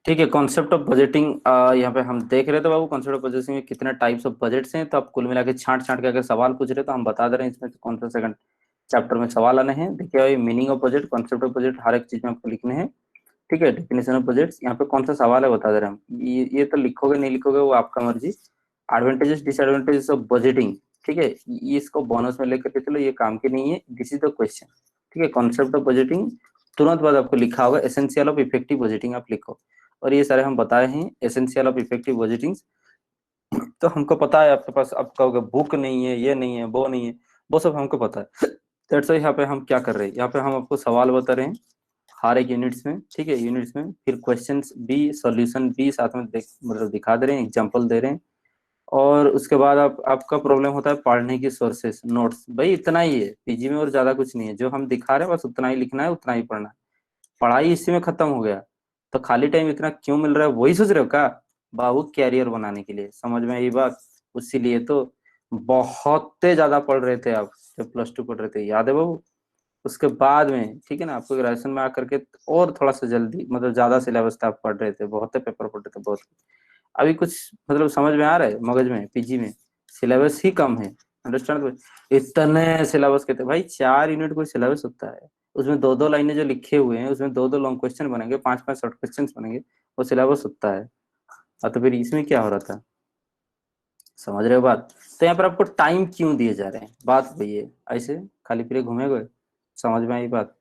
ठीक है, concept of budgeting यहाँ पे हम देख रहे थे बाबू। कॉन्सेप्ट ऑफ बजटिंग में कितने टाइप्स ऑफ बजट्स हैं, तो आप कुल मिला के छांट छांट के अगर सवाल पूछ रहे हो तो हम बता दे रहे हैं इसमें से कौन सा सेकंड चैप्टर में सवाल आने हैं। देखिए भाई, meaning of budget, concept of budget, हर एक चीज में आपको लिखने हैं। ठीक है, डेफिनेशन ऑफ बजट्स, यहाँ पे कौन सा सवाल है बता दे रहे हैं हम। ये तो लिखोगे नहीं लिखोगे वो आपका मर्जी। एडवांटेजेस डिसएडवांटेजेस ऑफ बजटिंग, ठीक है, ये इसको बोनस में लेकर के चलो, ये काम की नहीं है, दिस इज द क्वेश्चन। ठीक है, कॉन्सेप्ट ऑफ बजटिंग तुरंत बाद आपको लिखा होगा एसेंशियल ऑफ इफेक्टिव बजटिंग, आप लिखो। और ये सारे हम बताए हैं एसेंशियल ऑफ इफेक्टिव बजटिंग। तो हमको पता है आपके पास, आप कहोगे बुक नहीं है, ये नहीं है, वो नहीं है, वो सब हमको पता है। दैट्स व्हाई यहाँ पे हम क्या कर रहे हैं, यहाँ पे हम आपको सवाल बता रहे हैं हर एक यूनिट्स में। ठीक है, यूनिट्स में फिर क्वेश्चंस भी, सॉल्यूशन भी साथ में मतलब दिखा दे रहे हैं, एग्जांपल दे रहे हैं। और उसके बाद आपका प्रॉब्लम होता है पढ़ने की सोर्सेस, नोट्स, भाई इतना ही है पीजी में और ज्यादा कुछ नहीं है। जो हम दिखा रहे हैं बस उतना ही लिखना है, उतना ही पढ़ना है। पढ़ाई इसी में खत्म हो गया। तो खाली टाइम इतना क्यों मिल रहा है, वही सोच रहे हो क्या बाबू? कैरियर बनाने के लिए, समझ में आई बात? उसीलिए तो बहुत ज्यादा पढ़ रहे थे आप जब +2 पढ़ रहे थे, याद है बाबू? उसके बाद में ठीक है ना, आपको ग्रेजुएशन में आकर के और थोड़ा सा जल्दी, मतलब ज्यादा सिलेबस था, आप पढ़ रहे थे, बहुत पेपर पढ़ रहे थे बहुत। अभी कुछ मतलब समझ में आ रहा है मगज में? पीजी में सिलेबस ही कम है, अंडरस्टैंड? इतने सिलेबस के थे भाई, 4 यूनिट कोई सिलेबस होता है? उसमें दो दो लाइनें जो लिखे हुए हैं, उसमें दो दो लॉन्ग क्वेश्चन बनेंगे, पांच पांच शॉर्ट क्वेश्चन बनेंगे, वो सिलेबस होता है। और तो फिर इसमें क्या हो रहा था, समझ रहे हो बात? तो यहाँ पर आपको टाइम क्यों दिए जा रहे हैं, बात वही है। ऐसे खाली फिर घूमे गए, समझ में आई बात?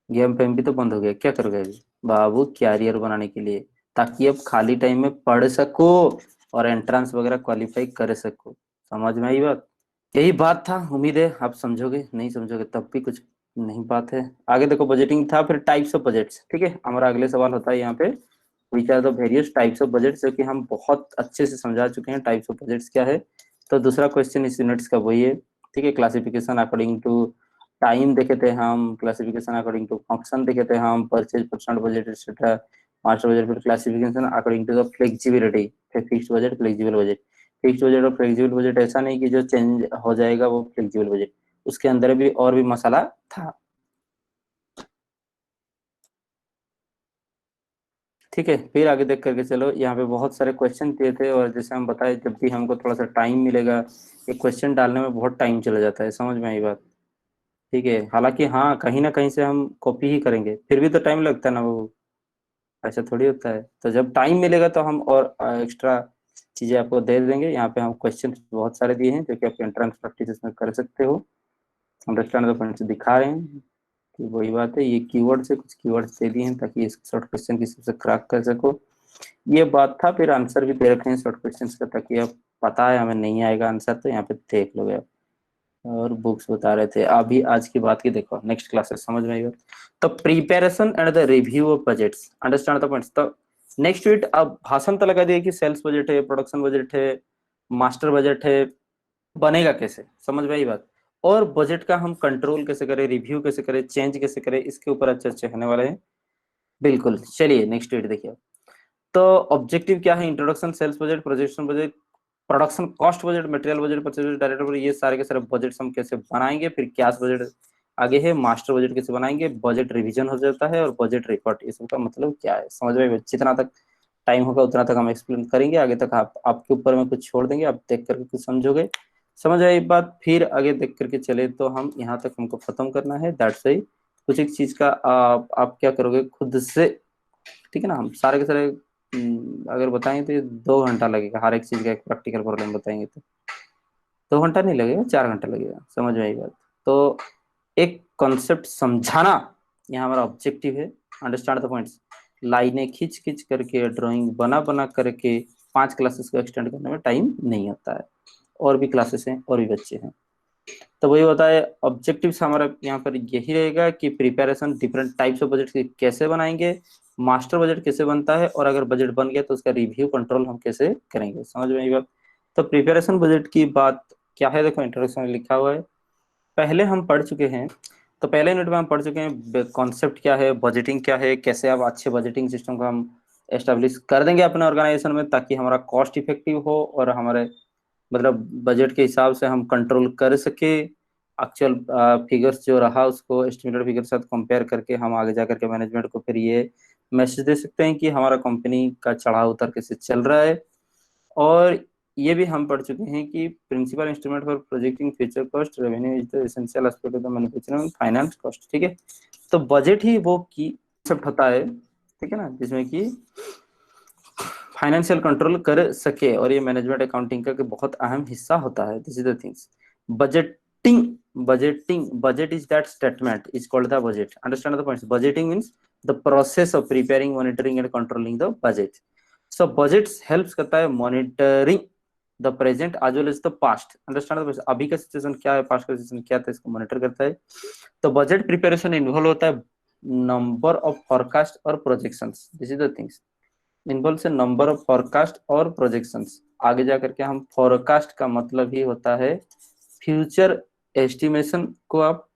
गेम फेम भी तो बंद हो गया, क्या करोगे अभी बाबू? कैरियर बनाने के लिए, ताकि अब खाली टाइम में पढ़ सको और एंट्रेंस वगैरह क्वालिफाई कर सको। समझ में आई बात? यही बात था, उम्मीद है आप समझोगे, नहीं समझोगे तब भी कुछ नहीं बात है। आगे देखो, बजटिंग था, फिर टाइप्स ऑफ बजट्स। ठीक है, हमारा अगले सवाल होता है यहाँ पे, which are the various types of budgets, जो कि हम बहुत अच्छे से समझा चुके हैं टाइप्स ऑफ बजट्स क्या है। तो दूसरा क्वेश्चन इस यूनिट्स का वही है। ठीक है, क्लासिफिकेशन अकॉर्डिंग टू टाइम देखे थे हम, क्लासिफिकेशन अकॉर्डिंग टू फंक्शन देखे थे हम, purchase, percent budget etcetera, master budget, फिर classification according to the flexibility, फिर fixed budget, flexible budget. Fixed budget और फ्लेक्सिबल बजट ऐसा नहीं कि जो चेंज हो जाएगा वो फ्लेक्सिबल बजट, उसके अंदर भी और भी मसाला था। ठीक है, फिर आगे देख करके चलो, यहाँ पे बहुत सारे क्वेश्चन दिए थे, और जैसे हम बताए जब भी हमको थोड़ा सा टाइम मिलेगा, एक क्वेश्चन डालने में बहुत टाइम चला जाता है, समझ में आई बात? ठीक है, हालांकि हाँ, कहीं ना कहीं से हम कॉपी ही करेंगे, फिर भी तो टाइम लगता है ना वो, ऐसा थोड़ी होता है। तो जब टाइम मिलेगा तो हम और एक्स्ट्रा चीजें आपको दे देंगे। यहाँ पे हम क्वेश्चन बहुत सारे दिए हैं जो कि आप एंट्रेंस प्रैक्टिस में कर सकते हो। अंडरस्टैंड द पॉइंट्स दिखा रहे हैं कि वही बात है। ये कीवर्ड से कुछ कीवर्ड्स दे दिए हैं ताकि इस शॉर्ट क्वेश्चन की सबसे क्रैक कर सको, ये बात था। फिर आंसर भी दे रखे हैं शॉर्ट क्वेश्चन का, ताकि आप पता है हमें नहीं आएगा आंसर तो यहाँ पे देख लोगे आप। और बुक्स बता रहे थे अभी आज की बात की, देखो नेक्स्ट क्लासेस समझ में आएगा। तो preparation and the review of budgets, understand the points. तो नेक्स्ट वीक अब भाषण तो लगा दिया कि सेल्स बजट है, प्रोडक्शन बजट है, मास्टर बजट है, बनेगा कैसे, समझ में आई बात? और बजट का हम कंट्रोल कैसे करें, रिव्यू कैसे करें, चेंज कैसे करें, इसके ऊपर अच्छे अच्छे होने वाले हैं। बिल्कुल, चलिए नेक्स्ट वीक देखिए। तो ऑब्जेक्टिव क्या है, introduction, sales budget, projection budget, production cost budget, material budget, purchase budget, direct budget, ये सारे के सारे बजट हम कैसे बनाएंगे। फिर कैश बजट आगे है, मास्टर बजट कैसे बनाएंगे, बजट रिवीजन हो जाता है, और बजट रिकॉर्ड, ये सब का मतलब क्या है, समझ में? जितना तक टाइम होगा उतना तक हम एक्सप्लेन करेंगे, आगे तक आप आपके ऊपर में कुछ छोड़ देंगे, आप देख करके कुछ समझोगे। समझ आए एक बात? फिर आगे देख करके चले तो हम यहाँ तक हमको खत्म करना है, दैट्स सही। कुछ एक चीज का आप क्या करोगे खुद से, ठीक है ना? हम सारे के सारे अगर बताएंगे तो ये 2 घंटा लगेगा, हर एक चीज का एक प्रैक्टिकल प्रॉब्लम बताएंगे तो 2 घंटा नहीं लगेगा, 4 घंटा लगेगा, समझ में आई बात? तो एक कॉन्सेप्ट समझाना यहाँ हमारा ऑब्जेक्टिव है। Understand the points. लाइनें खींच खींच करके, ड्राइंग बना बना करके 5 क्लासेस को एक्सटेंड करने में टाइम नहीं होता है। और भी क्लासेस हैं, और भी बच्चे हैं। तो वही होता है ऑब्जेक्टिव हमारा यहाँ पर यही रहेगा कि preparation, different types of budget कैसे बनाएंगे, मास्टर बजट कैसे बनता है, और अगर बजट बन गया तो उसका रिव्यू कंट्रोल हम कैसे करेंगे, समझ में आई बात? तो प्रिपरेशन बजट की बात क्या है, देखो इंट्रोडक्शन में लिखा हुआ है, पहले हम पढ़ चुके हैं। तो पहले यूनिट में हम पढ़ चुके हैं कॉन्सेप्ट क्या है, बजटिंग क्या है, कैसे आप अच्छे बजटिंग सिस्टम को हम एस्टेब्लिश कर देंगे अपने ऑर्गेनाइजेशन में, ताकि हमारा कॉस्ट इफेक्टिव हो और हमारे मतलब बजट के हिसाब से हम कंट्रोल कर सके। एक्चुअल फिगर्स जो रहा उसको एस्टिमेटेड फिगर के साथ कंपेयर करके हम आगे जा करके मैनेजमेंट को फिर ये मैसेज दे सकते हैं कि हमारा कंपनी का चढ़ाव उतार कैसे चल रहा है। और ये भी हम पढ़ चुके हैं कि principal instrument for projecting future cost revenue is the essential aspect of the manufacturing finance cost. ठीक है, तो बजट ही वो की कंसेप्ट होता है, ठीक है ना, जिसमें कि फाइनेंशियल कंट्रोल कर सके, और ये मैनेजमेंट अकाउंटिंग का बहुत अहम हिस्सा होता है। This is the things. Budgeting, budget is that statement is called the budget. Understand the points. Budgeting means the process of preparing, monitoring and controlling the budget. So budgets helps करता है monitoring the present as well as the past. Understand the अभी का situation क्या है, past का situation क्या था, इसको मॉनिटर करता है। तो बजट प्रिपरेशन इन्वॉल्व होता है नंबर ऑफ फोरकास्ट और projections. This is the things. Involve से नंबर ऑफ फोरकास्ट और प्रोजेक्शंस। आगे जाकर के हम फोरकास्ट का मतलब ही होता है फ्यूचर एस्टिमेशन को आप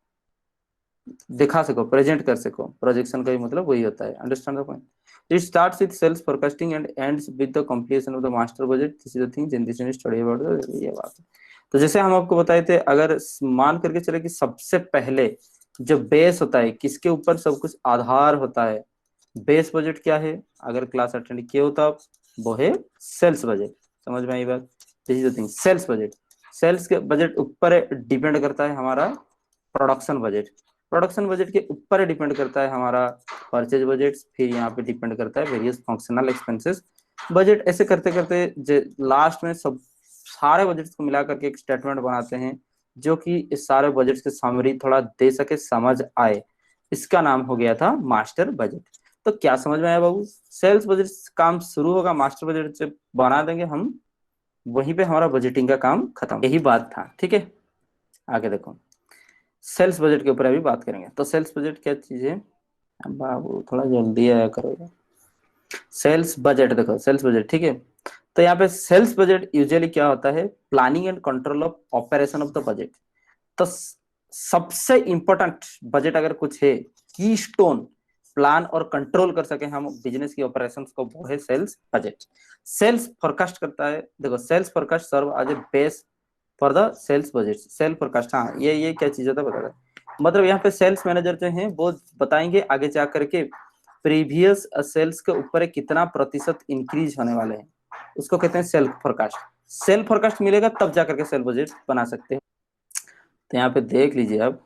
दिखा सको, प्रेजेंट कर सको। प्रोजेक्शन का ही मतलब वही होता है। Understand the point. It starts with sales forecasting and ends with the completion of the master budget. This is the thing in this study about ये बात है। तो जैसे हम आपको बताए थे, अगर मान करके चले कि सबसे पहले जो बेस होता है, किसके ऊपर सब कुछ आधार होता है, बेस बजट क्या है, अगर क्लास अटेंड किए हो तो आप, वो है सेल्स बजट। समझ में आई बात। This is the thing, sales budget. Sales के बजट ऊपर डिपेंड करता है हमारा प्रोडक्शन बजट। प्रोडक्शन बजट के ऊपर डिपेंड करता है हमारा परचेज बजट। फिर यहाँ पे डिपेंड करता है वेरियस फंक्शनल एक्सपेंसेस बजट। ऐसे करते करते लास्ट में सब सारे बजट्स को मिला करके एक स्टेटमेंट बनाते हैं, जो कि इस सारे बजट्स की समरी थोड़ा दे सके, समझ आए। इसका नाम हो गया था मास्टर बजट। तो क्या समझ में आया बाबू? सेल्स बजट काम शुरू होगा, मास्टर बजट से बना देंगे हम, वहीं पे हमारा बजटिंग का काम खत्म। यही बात था, ठीक है। आगे देखो, सेल्स बजट के ऊपर अभी बात करेंगे। तो सेल्स बजट क्या चीज है बाबू, थोड़ा जल्दी आया करो। सेल्स बजट देखो, सेल्स बजट, ठीक है। तो यहाँ पे सेल्स बजट यूजुअली क्या होता है, planning and control of operation of the budget. तो सबसे इंपॉर्टेंट बजट अगर कुछ है, की स्टोन प्लान और कंट्रोल कर सके हम बिजनेस की ऑपरेशंस को, वो है सेल्स बजट। सेल्स फोरकास्ट करता है। देखो, sales forecast serve as a base for the sales budget. Sale forecast, हाँ ये क्या चीज होता है बता दें। मतलब यहाँ पे सेल्स मैनेजर जो है वो बताएंगे आगे जा करके प्रीवियस सेल्स के ऊपर कितना प्रतिशत इंक्रीज होने वाले हैं, उसको कहते हैं सेल्फ फोरकास्ट। सेल्फ फोरकास्ट मिलेगा तब जाकर के सेल बजट बना सकते हैं। तो यहाँ पे देख लीजिए आप,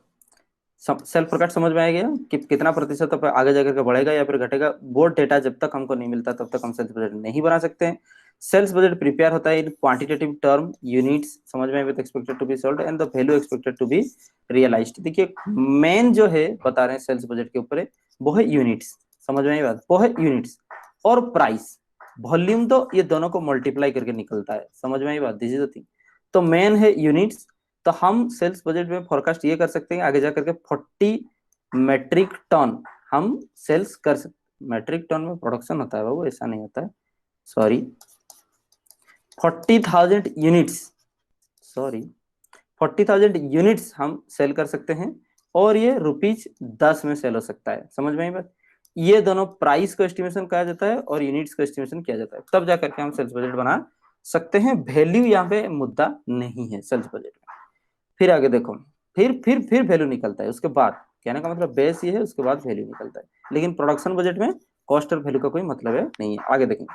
सेल्फ फोरकास्ट समझ में आ गया कि कितना प्रतिशत आगे जाकर के बढ़ेगा या फिर घटेगा। वो डेटा जब तक हमको नहीं मिलता तब तक हम सेल्स बजट नहीं बना सकते हैं। सेल्स बजट प्रिपेयर होता है इन क्वांटिटेटिव टर्म, यूनिट्स समझ में with expected to be sold and the value expected to be realised. देखिए, मेन जो है बता रहे हैं सेल्स बजट के ऊपर, वो है यूनिट्स। समझ में आई बात, वो है यूनिट्स। और प्राइस वॉल्यूम तो ये दोनों को मल्टीप्लाई करके निकलता है। समझ में आई बात, दिस इज द थिंग। तो मेन है यूनिट्स। तो हम सेल्स बजट में फोरकास्ट ये कर सकते हैं आगे जाकर के 40 मेट्रिक टन हम सेल्स कर सकते। मेट्रिक टन में प्रोडक्शन होता है बाबू, ऐसा नहीं होता है, सॉरी। 40,000 यूनिट्स, सॉरी 40,000 यूनिट्स हम सेल कर सकते हैं, और ये ₹10 में सेल हो सकता है। समझ में आई बात। ये दोनों प्राइस को एस्टिमेशन किया जाता है और यूनिट्स को एस्टिमेशन किया जाता है, तब जाकर के हम सेल्स बजट बना सकते हैं। वैल्यू यहाँ पे मुद्दा नहीं है सेल्स बजट में। फिर आगे देखो, फिर वैल्यू निकलता है उसके बाद। कहने का मतलब बेस ये है, उसके बाद वैल्यू निकलता है। लेकिन प्रोडक्शन बजट में कॉस्ट और वैल्यू का कोई मतलब है नहीं है। आगे देखेंगे,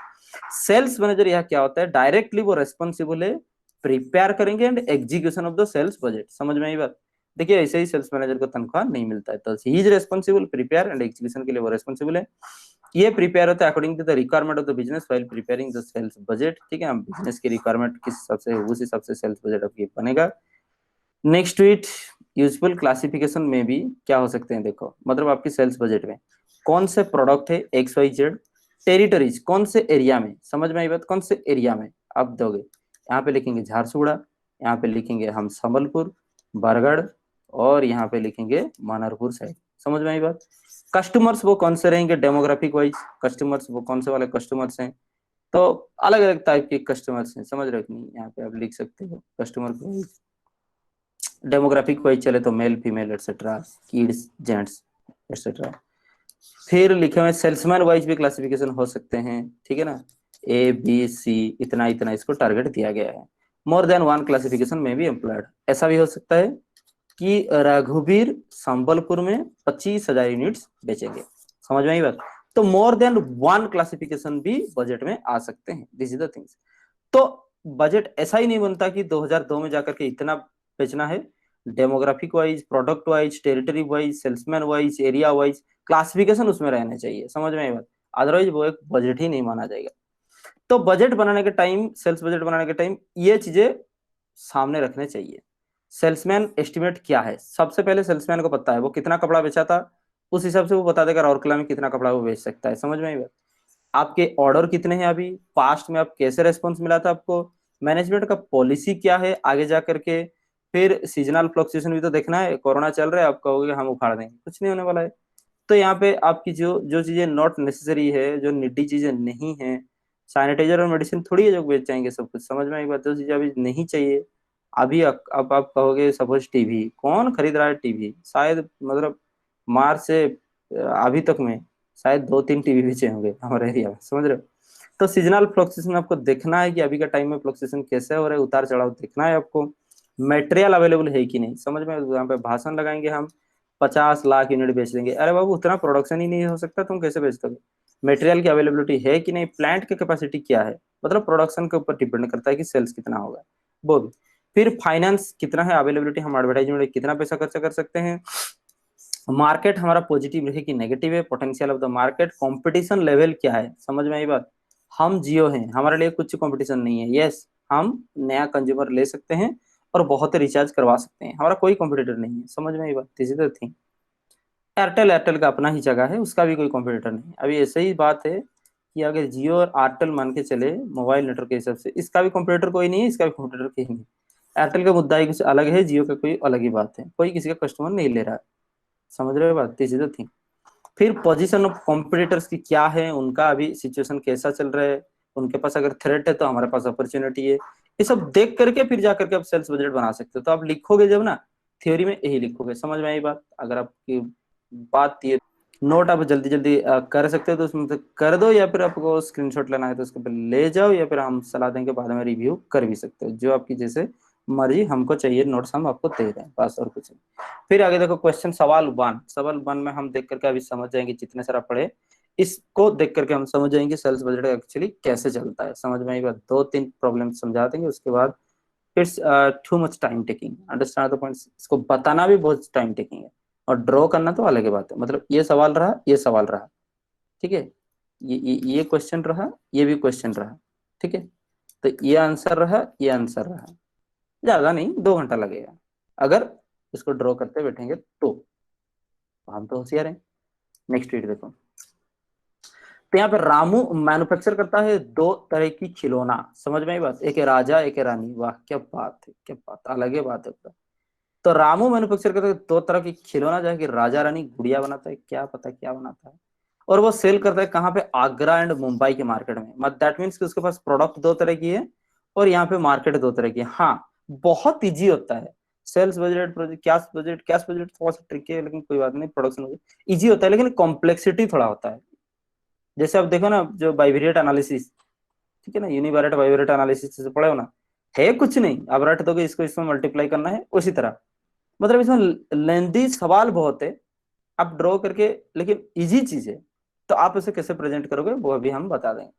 सेल्स मैनेजर यह क्या होता है, डायरेक्टली वो रेस्पॉन्सिबल है प्रिपेयर करेंगे and execution of the sales budget. समझ में आई बात। देखिए, ऐसे ही सेल्स मैनेजर को तनख्वाह नहीं मिलता है, तो he is responsible prepare and execution के लिए वो रेस्पॉन्सिबल है। ये प्रिपेयर होता है according to the requirement of the business while preparing the sales budget. ठीक है, बिजनेस की रिक्वायरमेंट किस हिसाब से, उस हिसाब से सेल्स बजट आपकी बनेगा। नेक्स्ट इट यूजफुल क्लासिफिकेशन में भी क्या हो सकते हैं, देखो मतलब आपकी सेल्स बजट में कौन से प्रोडक्ट है XYZ, टेरिटरीज कौन से एरिया में, समझ में आई बात, कौन से एरिया में आप दोगे। यहाँ पे लिखेंगे झारसुगुड़ा, यहाँ पे लिखेंगे हम संबलपुर, बरगढ़, और यहाँ पे लिखेंगे मानरपुर साइड। समझ में आई बात। कस्टमर्स वो कौन से रहेंगे डेमोग्राफिक वाइज, कस्टमर्स वो कौन से वाले कस्टमर्स हैं, तो अलग अलग टाइप के कस्टमर्स हैं। समझ रहे हो कि नहीं, यहाँ पे आप लिख सकते हो कस्टमर डेमोग्राफिक वाइज चले तो male female etcetera, kids gents etcetera. फिर लिखे हुए सेल्समैन वाइज भी क्लासिफिकेशन हो सकते हैं, ठीक है ना, ABC, इतना इतना इसको टारगेट दिया गया है। मोर देन वन क्लासिफिकेशन में भी एम्प्लॉयड, ऐसा भी हो सकता है कि रघुवीर संबलपुर में 25,000 यूनिट्स बेचेंगे। समझ में आई बात। तो मोर देन वन क्लासिफिकेशन भी बजट में आ सकते हैं। This is the things. तो बजट ऐसा ही नहीं बनता कि 2002 में जाकर के इतना बेचना है। Demographic wise, product wise, territory wise, salesman wise, area wise classification उसमें रहने चाहिए। समझ में आई बात? अदरवाइज वो एक बजट ही नहीं माना जाएगा। तो बजट बनाने के टाइम, सेल्स बजट बनाने के टाइम ये चीजें सामने रखने चाहिए। सेल्समैन एस्टिमेट क्या है? सबसे पहले सेल्समैन को पता है वो कितना कपड़ा बेचा था, उस हिसाब से वो बता देगा राउरकेला में कितना कपड़ा वो बेच सकता है। समझ में आई बात? आपके ऑर्डर कितने हैं अभी, पास्ट में आप कैसे रेस्पॉन्स मिला था आपको, मैनेजमेंट का पॉलिसी क्या है आगे जा करके, फिर सीजनल फ्लक्चुएशन भी तो देखना है। कोरोना चल रहा है, आप कहोगे हम उखाड़ देंगे, कुछ नहीं होने वाला है। तो यहाँ पे आपकी जो जो चीजें नॉट नेसेसरी है, जो निडी चीजें नहीं है, सैनिटाइजर और मेडिसिन थोड़ी है जो बेच जाएंगे सब कुछ। समझ में आई बात? जो चीजें अभी नहीं चाहिए, अभी अब आप कहोगे सपोज टीवी कौन खरीद रहा है? टीवी शायद मतलब मार्च से अभी तक में शायद 2-3 टीवी बेचे होंगे हमारे एरिया में। समझ रहे हो? तो सीजनल फ्लक्चुएशन आपको देखना है कि अभी का टाइम में फ्लक्चुएशन कैसे हो रहा है, उतार चढ़ाव देखना है आपको। मटेरियल अवेलेबल है कि नहीं, समझ में? यहाँ पे भाषण लगाएंगे हम 50 लाख यूनिट बेच देंगे, अरे बाबू उतना प्रोडक्शन ही नहीं हो सकता, तुम कैसे बेच दोगे? मटेरियल की अवेलेबिलिटी है कि नहीं, प्लांट की कैपेसिटी क्या है, मतलब प्रोडक्शन के ऊपर डिपेंड करता है कि सेल्स कितना होगा वो भी। फिर फाइनेंस कितना है अवेलेबिलिटी, हम एडवर्टाइजमेंट में कितना पैसा खर्च कर सकते हैं, मार्केट हमारा पॉजिटिव है कि नेगेटिव है, potential of the market, competition level क्या है। समझ में आई बात? हम जियो हैं, हमारे लिए कुछ कंपटीशन नहीं है। यस, हम नया कंज्यूमर ले सकते हैं और बहुत रिचार्ज करवा सकते हैं, हमारा कोई कंपटीटर नहीं है। समझ में आई बात? This is the thing. Airtel, Airtel का अपना ही जगह है, उसका भी कोई कंपटीटर नहीं। अभी ऐसे ही बात है कि अगर जियो और एयरटेल मान के चले मोबाइल नेटवर्क के हिसाब से, इसका भी कंपटीटर कोई नहीं है, इसका भी कंपटीटर कोई नहीं। एयरटेल का मुद्दा ही कुछ अलग है, जियो का कोई अलग ही बात है, कोई किसी का कस्टमर नहीं ले रहा है। समझ रहे हो बात? This is the thing. फिर पोजीशन ऑफ कॉम्पिटिटर्स की क्या है, उनका अभी सिचुएशन कैसा चल रहा है, उनके पास अगर थ्रेट है तो हमारे पास अपॉर्चुनिटी है, ये सब देख करके फिर जा करके आप सेल्स बजट बना सकते हो। तो आप लिखोगे जब ना, थ्योरी में यही लिखोगे। समझ में आई बात? अगर आपकी बात ये नोट आप जल्दी जल्दी कर सकते हो तो उसमें से कर दो, या फिर आपको स्क्रीनशॉट लेना है तो उसके ऊपर ले जाओ, या फिर हम सलाह देंगे बाद में रिव्यू कर भी सकते हो, जो आपकी जैसे मर्जी। हमको चाहिए नोट्स, हम आपको दे रहे हैं बस, और कुछ नहीं। फिर आगे देखो क्वेश्चन सवाल 1। सवाल 1 में हम देख करके अभी समझ जाएंगे, जितने सारा पढ़े इसको देख करके हम समझ जाएंगे सेल्स बजट एक्चुअली कैसे चलता है। समझ में आई बात? 2-3 प्रॉब्लम समझा देंगे, उसके बाद it's too much time taking, understand the points. इसको बताना भी बहुत टाइम टेकिंग है, और ड्रॉ करना तो अलग ही बात है। मतलब ये सवाल रहा, ये सवाल रहा, ठीक है, ये क्वेश्चन रहा, ये भी क्वेश्चन रहा, ठीक है, तो ये आंसर रहा, ये आंसर रहा। ज्यादा नहीं, 2 घंटा लगेगा अगर इसको ड्रॉ करते बैठेंगे तो। हम तो होशियार हैं। नेक्स्ट रीड देखो। तो यहाँ पे रामू मैन्युफैक्चर करता है 2 तरह की खिलौना। समझ में आई बात? एक है राजा, एक है रानी। वाह क्या बात है, क्या बात, अलग ही बात है। तो रामू मैन्युफैक्चर करता है 2 तरह की खिलौना, जो है कि राजा रानी गुड़िया बनाता है, क्या पता क्या बनाता है। और वो सेल करता है कहाँ पे? आगरा एंड मुंबई के मार्केट में। मत दैट मीन्स कि उसके पास प्रोडक्ट 2 तरह की है, और यहाँ पे मार्केट 2 तरह की है। हाँ, बहुत इजी होता है sales budget, project cash budget. Cash budget थोड़ा सा ट्रिकी है, लेकिन कोई बात नहीं, प्रोडक्शन इजी होता है, लेकिन कॉम्प्लेक्सिटी थोड़ा होता है। जैसे आप देखो ना, जो बाइवेरिएट एनालिसिस, ठीक है ना, यूनिवेरिएट बाइवेरिएट एनालिसिस से पढ़े हो ना, है कुछ नहीं, आप रट दोगे इसको इसमें मल्टीप्लाई करना है, उसी तरह। मतलब इसमें लेंदी सवाल बहुत है, आप ड्रॉ करके, लेकिन इजी चीज है। तो आप उसे कैसे प्रेजेंट करोगे वो अभी हम बता देंगे,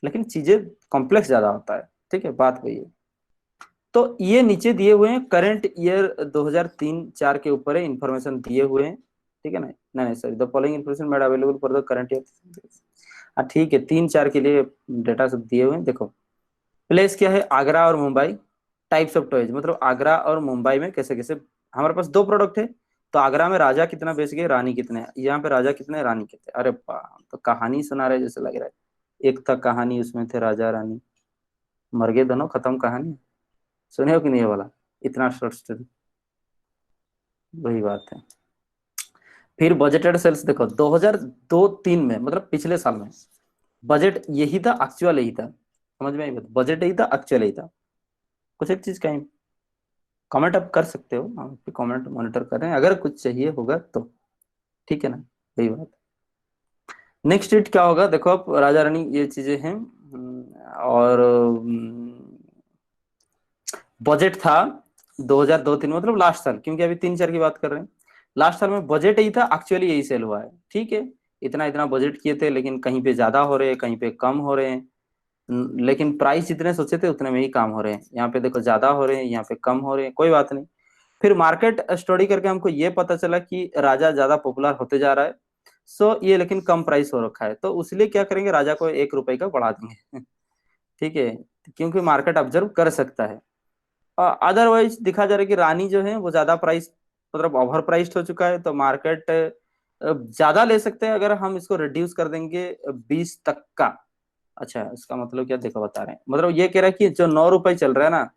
लेकिन चीजें कॉम्प्लेक्स ज्यादा होता है, ठीक है, बात वही है। तो ये नीचे दिए हुए हैं, करंट ईयर 2003-4 के ऊपर है, इंफॉर्मेशन दिए हुए हैं, ठीक है ना। नहीं नहीं sorry, the following information made available for the current year. हाँ ठीक है, 3-4 के लिए डेटा सब दिए हुए हैं। देखो, प्लेस क्या है? आगरा और मुंबई। टाइप्स ऑफ टॉयज, मतलब आगरा और मुंबई में कैसे कैसे हमारे पास 2 प्रोडक्ट है। तो आगरा में राजा कितना बेच गए, रानी कितने, यहाँ पे राजा कितने, रानी कितने। अरे वाह, तो कहानी सुना रहे जैसे लग रहा है। एक था कहानी, उसमें थे राजा रानी, मर गए दोनों, खत्म कहानी। सुने हो कि नहीं ये वाला? इतना शॉर्ट स्टोरी, वही बात है। फिर बजटेड सेल्स देखो, 2002-3 में, मतलब पिछले साल में बजट यही था, एक्चुअल यही था। समझ में आई बात? बजट यही था, एक्चुअल यही था। कुछ एक चीज कहीं कमेंट आप कर सकते हो, हम कमेंट मॉनिटर कर रहे हैं, अगर कुछ चाहिए होगा तो, ठीक है ना, वही बात। नेक्स्ट डेट क्या होगा देखो, आप राजा रानी ये चीजें हैं। और बजट था 2002-3, मतलब लास्ट साल, क्योंकि अभी 3-4 की बात कर रहे हैं। लास्ट साल में बजट यही था, एक्चुअली यही सेल हुआ है, ठीक है। इतना इतना बजट किए थे, लेकिन कहीं पे ज्यादा हो रहे हैं, कहीं पे कम हो रहे हैं। लेकिन प्राइस जितने सोचे थे उतने में ही काम हो रहे हैं। यहाँ पे देखो ज्यादा हो रहे हैं, यहाँ पे कम हो रहे हैं, कोई बात नहीं। फिर मार्केट स्टडी करके हमको ये पता चला कि राजा ज्यादा पॉपुलर होते जा रहा है। सो ये लेकिन कम प्राइस हो रखा है, तो इसलिए क्या करेंगे, राजा को 1 रुपए का बढ़ा देंगे। ठीक है, क्योंकि मार्केट ऑब्जर्व कर सकता है। अदरवाइज दिखा जा रहा है कि रानी जो है वो ज्यादा प्राइस, मतलब ओवर प्राइस्ड हो चुका है, तो मार्केट ज्यादा ले सकते हैं अगर हम इसको रिड्यूस कर देंगे 20 तक का। अच्छा, इसका मतलब क्या, देखो बता रहे हैं, मतलब ये कह रहा है कि जो 9 रुपए चल रहा है ना,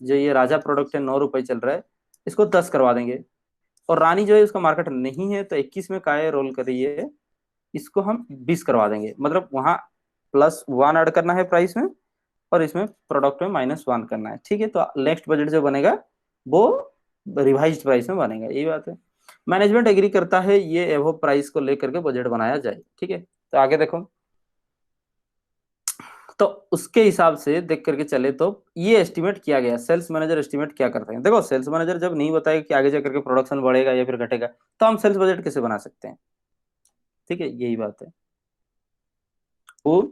जो ये राजा प्रोडक्ट है 9 रुपए चल रहा है, इसको 10 करवा देंगे। और रानी जो है उसका मार्केट नहीं है, तो 21 में काय रोल कर रही है, इसको हम 20 करवा देंगे। मतलब वहां +1 ऐड करना है प्राइस में, और इसमें प्रोडक्ट में -1 करना है। ठीक है, तो नेक्स्ट बजट जो बनेगा वो रिवाइज्ड प्राइस में बनेगा, यही बात है। मैनेजमेंट एग्री करता है ये एवो प्राइस को लेकर के बजट बनाया जाए। ठीक है, तो आगे देखो, तो उसके हिसाब से देख करके चले तो ये एस्टिमेट किया गया। सेल्स मैनेजर एस्टिमेट क्या करते हैं, देखो सेल्स मैनेजर जब नहीं बताएगा कि आगे जाकर के प्रोडक्शन बढ़ेगा या फिर घटेगा, तो हम सेल्स बजट कैसे बना सकते हैं। ठीक है, यही बात है। वो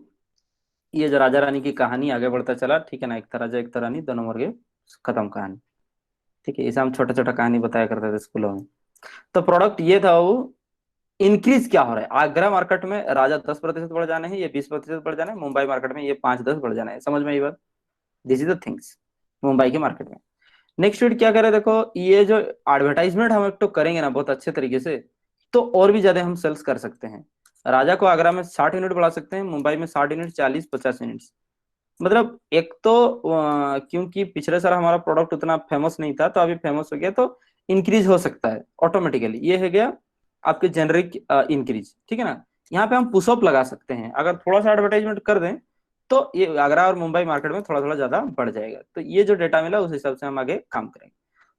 ये जो राजा रानी की कहानी आगे बढ़ता चला, ठीक है ना, एक था राजा एक था रानी, दोनों मर गए, खत्म कहानी। ठीक है, इसे हम छोटा छोटा कहानी बताया करते थे स्कूलों में। तो प्रोडक्ट ये था, वो इंक्रीज क्या हो रहा है। आगरा मार्केट में राजा 10% बढ़ जाने हैं, ये 20% बढ़ जाना है, मुंबई मार्केट में ये 5-10 बढ़ जाना है। समझ में आई बात, this is the things Mumbai के मार्केट में। नेक्स्ट वीक क्या करें, देखो ये जो एडवर्टाइजमेंट हम एक तो करेंगे ना बहुत अच्छे तरीके से, तो और भी ज्यादा हम सेल्स कर सकते हैं। राजा को आगरा में 60 यूनिट बढ़ा सकते हैं, मुंबई में 60 यूनिट, 40-50 यूनिट। मतलब एक तो क्योंकि पिछले साल हमारा प्रोडक्ट उतना फेमस नहीं था, तो अभी फेमस हो गया, तो इंक्रीज हो सकता है ऑटोमेटिकली। ये हो गया आपके जेनरिक इंक्रीज। ठीक है ना, यहाँ पे हम पुशअप लगा सकते हैं, अगर थोड़ा सा एडवर्टाइजमेंट कर दें तो ये आगरा और मुंबई मार्केट में थोड़ा थोड़ा ज्यादा बढ़ जाएगा। तो ये जो डेटा मिला उस हिसाब से हम आगे काम करेंगे।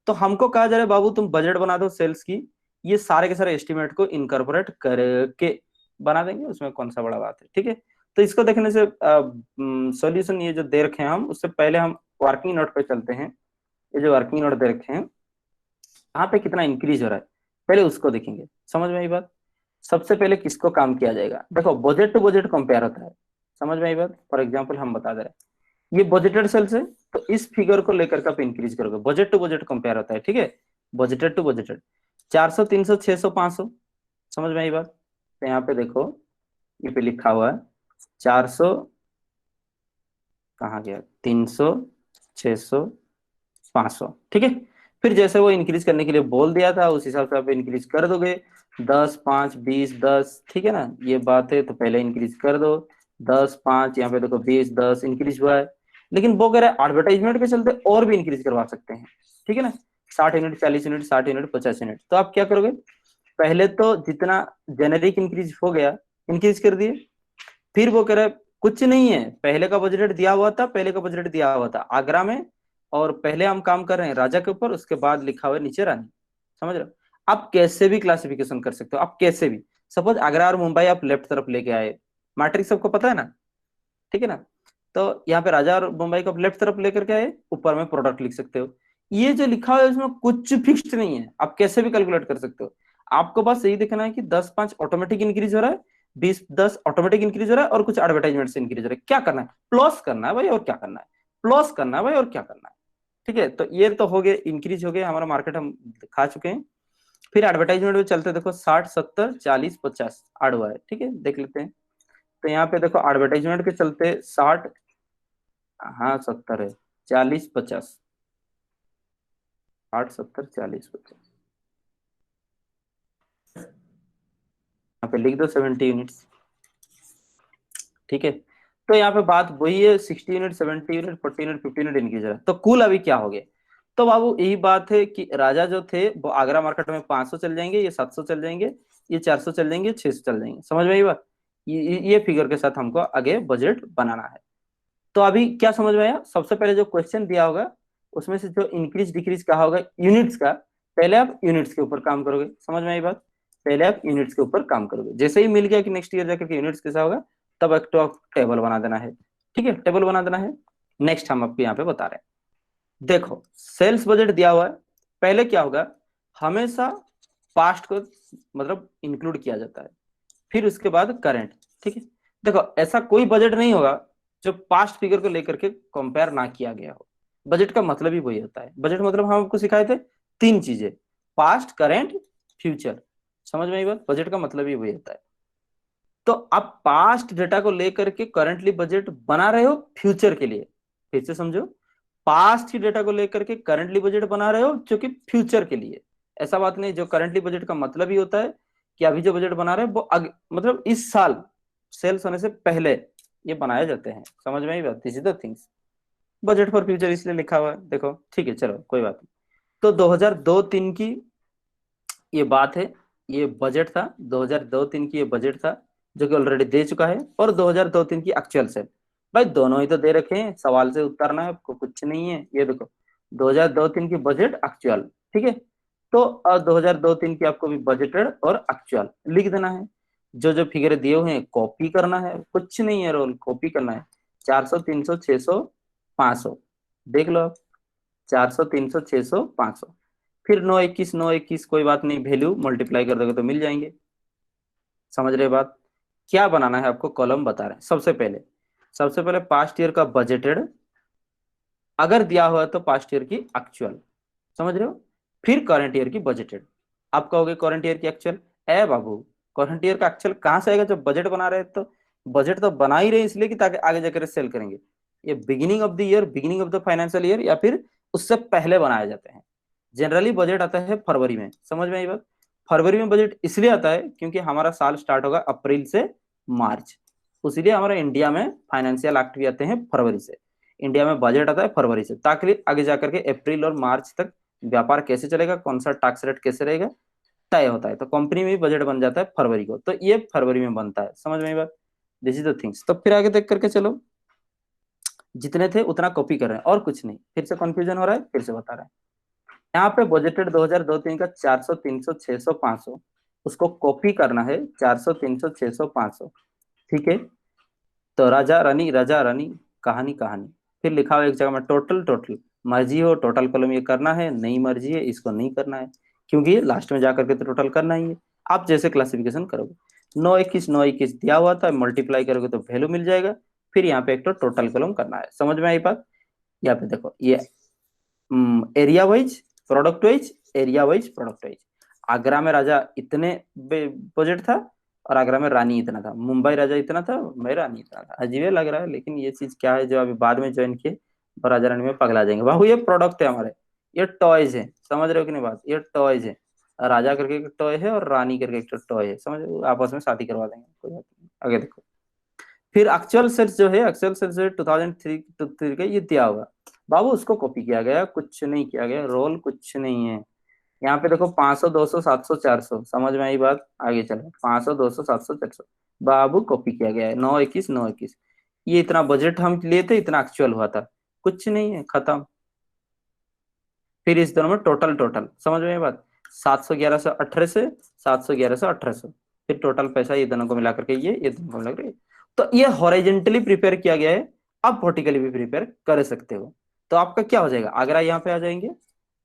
तो हमको कहा जा रहा है बाबू तुम बजट बना दो सेल्स की, ये सारे के सारे एस्टिमेट को इनकॉर्पोरेट करके बना देंगे, उसमें कौन सा बड़ा बात है। ठीक है, तो इसको देखने से सॉल्यूशन ये जो दे रखे हैं हम, उससे पहले हम वर्किंग नोट पे चलते हैं। ये जो वर्किंग नोट दे रखे हैं, यहाँ पे कितना इंक्रीज हो रहा है, पहले उसको देखेंगे। समझ में आई बात, सबसे पहले किसको काम किया जाएगा, देखो बजट टू बजट कंपेयर होता है। समझ में आई बात, फॉर एग्जाम्पल हम बता दे रहे हैं ये बजटेड सेल्स है, तो इस फिगर को लेकर के आप इंक्रीज करोगे, बजट टू बजट कंपेयर होता है। ठीक है, बजटेड टू बजटेड, 400, 300, 600, 500। समझ में आई बात, तो यहाँ पे देखो, ये पे लिखा हुआ है 400, कहाँ गया, 300, 600, 500। ठीक है, फिर जैसे वो इंक्रीज करने के लिए बोल दिया था उस हिसाब से आप इंक्रीज कर दोगे, 10, 5, 20, 10। ठीक है ना, ये बात है, तो पहले इंक्रीज कर दो 10, 5, यहाँ पे देखो 20, 10 इंक्रीज हुआ है। लेकिन वो कह रहा है एडवर्टाइजमेंट के चलते और भी इंक्रीज करवा सकते हैं। ठीक है ना, 60 यूनिट, 40 यूनिट, 60 यूनिट, 50 यूनिट। तो आप क्या करोगे, पहले तो जितना जेनेरिक इंक्रीज हो गया इंक्रीज कर दिए। फिर वो कह रहा है कुछ नहीं है, पहले का बजट दिया हुआ था, पहले का बजट दिया हुआ था आगरा में, और पहले हम काम कर रहे हैं राजा के ऊपर, उसके बाद लिखा हुआ है नीचे रानी। समझ रहे हो, आप कैसे भी क्लासिफिकेशन कर सकते हो, आप कैसे भी। सपोज आगरा और मुंबई आप लेफ्ट तरफ लेके आए, मैट्रिक्स सबको पता है ना। ठीक है ना, तो यहाँ पे राजा और मुंबई को आप लेफ्ट तरफ लेकर के आए, ऊपर में प्रोडक्ट लिख सकते हो। ये जो लिखा हुआ है इसमें कुछ फिक्स्ड नहीं है, आप कैसे भी कैलकुलेट कर सकते हो। आपको बस यही देखना है कि 10-5 ऑटोमेटिक इंक्रीज हो रहा है, 20-10 ऑटोमेटिक इंक्रीज हो रहा है, और कुछ एडवर्टाइजमेंट से इंक्रीज हो रहा है। क्या करना है, प्लस करना है भाई, और क्या करना है, प्लस करना है भाई, और क्या करना है। ठीक है, तो ये तो हो गए, इंक्रीज हो गए हमारा मार्केट, हम खा चुके हैं। फिर एडवर्टाइजमेंट में चलते, देखो 60, 70, 40, 50 आड़ हुआ है। ठीक है, देख लेते हैं। तो यहाँ पे देखो एडवर्टाइजमेंट के चलते 60, हाँ 70 है, 40, 50, 60, 70, 40, 50, यहाँ पे लिख दो 70 यूनिट्स। ठीक है, तो यहाँ पे बात वही है, 60 unit, 70 unit, 40 unit, 50 unit increase है, तो कुल अभी क्या हो गया। तो बाबू यही बात है कि राजा जो थे वो आगरा मार्केट में 500 चल जाएंगे, ये 700 चल जाएंगे, ये 400 चल जाएंगे, 600 चल जाएंगे। समझ में आई बात, ये फिगर के साथ हमको आगे बजट बनाना है। तो अभी क्या समझ में आया, सबसे पहले जो क्वेश्चन दिया होगा उसमें से जो इंक्रीज डिक्रीज कहा होगा यूनिट्स का, पहले आप यूनिट्स के ऊपर काम करोगे। समझ में आई बात, पहले आप यूनिट्स के ऊपर काम करोगे, जैसे ही मिल गया कि नेक्स्ट ईयर जाकर के यूनिट्स कैसा होगा, तब एक तो टेबल बना देना है। ठीक है, टेबल बना देना है। नेक्स्ट हम आपको यहाँ पे बता रहे हैं, देखो सेल्स बजट दिया हुआ है, पहले क्या होगा, हमेशा पास्ट को मतलब इंक्लूड किया जाता है। फिर उसके बाद करंट। ठीक है, देखो ऐसा कोई बजट नहीं होगा जो पास्ट फिगर को लेकर के कंपेयर ना किया गया हो। बजट का मतलब ही वही होता है। बजट मतलब हम आपको सिखाए थे तीन चीजें, पास्ट, करेंट, फ्यूचर। समझ में आई बात? बजट का मतलब ही वही होता है। तो आप पास्ट डेटा को लेकर के करंटली बजट बना रहे हो फ्यूचर के लिए। फिर से समझो, पास्ट की डेटा को लेकर के करंटली बजट बना रहे हो जो कि फ्यूचर के लिए। ऐसा बात नहीं, जो करंटली बजट का मतलब ही होता है कि अभी जो बजट बना रहे हैं वो मतलब इस साल सेल्स होने से पहले ये बनाए जाते हैं। समझ में आई बात? This is the things. Budget for future इसलिए लिखा हुआ है, देखो। ठीक है, चलो कोई बात नहीं। तो 2002-03 की ये बात है, ये बजट था 2002-03 की, ये बजट था जो कि ऑलरेडी दे चुका है। और 2002-03 की एक्चुअल से भाई दोनों ही तो दे रखे हैं, सवाल से उतरना है आपको, कुछ नहीं है। ये देखो 2002-03 की बजट एक्चुअल, ठीक है। तो 2002-03 की आपको भी बजटेड और एक्चुअल लिख देना है। जो जो फिगर दिए हुए हैं कॉपी करना है, कुछ नहीं है, रोल कॉपी करना है। 400, 300, 600, 500, देख लो आप। 400, 300, 600, 500, फिर 921, 921 कोई बात नहीं, वैल्यू मल्टीप्लाई कर दोगे तो मिल जाएंगे। समझ रहे बात? क्या बनाना है आपको, कॉलम बता रहे हैं। सबसे पहले पास्ट ईयर का बजटेड, अगर दिया हुआ है तो पास्ट ईयर की एक्चुअल। समझ रहे हो? फिर करंट ईयर की बजटेड। आप कहोगे करंट ईयर की एक्चुअल, ए बाबू करंट ईयर का एक्चुअल कहां से आएगा जब बजट बना रहे हैं? तो बजट तो बना ही रहे इसलिए कि ताकि आगे जाकर सेल करेंगे। ये beginning of the year, beginning of the financial year, या फिर उससे पहले बनाए जाते हैं। जनरली बजट आता है फरवरी में। समझ में आई बात? फरवरी में बजट इसलिए आता है क्योंकि हमारा साल स्टार्ट होगा अप्रैल से मार्च, उसीलिए हमारे इंडिया में फाइनेंशियल एक्ट भी आते हैं फरवरी से। इंडिया में बजट आता है फरवरी से, ताकि आगे जाकर के अप्रैल और मार्च तक व्यापार कैसे चलेगा, कौन सा टैक्स रेट कैसे रहेगा, तय होता है। तो कंपनी में भी बजट बन जाता है फरवरी को, तो ये फरवरी में बनता है। समझ में आई बात? This is the things. तो फिर आगे देख करके चलो, जितने थे उतना कॉपी कर रहे हैं और कुछ नहीं। फिर से कंफ्यूजन हो रहा है, फिर से बता रहे हैं। यहाँ पे बजटेड 2002-03 का 400, 300, 600, 500, उसको कॉपी करना है 400, 300, 600, 500। ठीक है, तो राजा रानी, कहानी कहानी। फिर लिखा हुआ एक जगह में टोटल टोटल, मर्जी हो टोटल कॉलम ये करना है, नहीं मर्जी है इसको नहीं करना है, क्योंकि लास्ट में जाकर के तो टोटल करना ही है। आप जैसे क्लासिफिकेशन करोगे, 921, 921 दिया हुआ था, मल्टीप्लाई करोगे तो वैल्यू मिल जाएगा। फिर यहाँ पे एक तो टोटल कॉलम करना है। समझ में आई बात? यहाँ पे देखो, ये area wise, product wise, area wise, product wise. Agra में राजा इतने बजट था और आगरा में रानी इतना था। मुंबई राजा इतना था, मुंबई रानी इतना था। अजीब लग रहा है, लेकिन ये चीज क्या है जो अभी बाद में ज्वाइन किए और राजा रानी में पगला जाएंगे। बाबू ये प्रोडक्ट है हमारे, ये टॉयज है। समझ रहे हो कि नहीं बात? ये टॉयज है। राजा करके एक टॉय है और रानी करके एक टॉय है। समझ रहे हो? आपस में शादी करवा देंगे, कोई बात नहीं। आगे देखो, फिर एक्चुअल सेल्स जो है, एक्चुअल सेल्स जो है 2003 टू थ्री का, ये दिया हुआ। बाबू उसको कॉपी किया गया, कुछ नहीं किया गया, रोल कुछ नहीं है। यहाँ पे देखो 500, 200, 700, 400। समझ में आई बात? आगे चलो, 500, 200, 700, 400, बाबू कॉपी किया गया है। 921, 921, ये इतना बजट हम लिए थे, इतना एक्चुअल हुआ था, कुछ नहीं है, खत्म। फिर इस दोनों में टोटल टोटल, समझ में आई बात? 700, 1100, 1800, 700, 1100, 1800, फिर टोटल पैसा ये दोनों को मिला करके ये दोनों को मिला करके तो ये हॉरिजेंटली प्रिपेयर किया गया है। आप वर्टिकली भी प्रिपेयर कर सकते हो। तो आपका क्या हो जाएगा, आगरा यहाँ पे आ जाएंगे,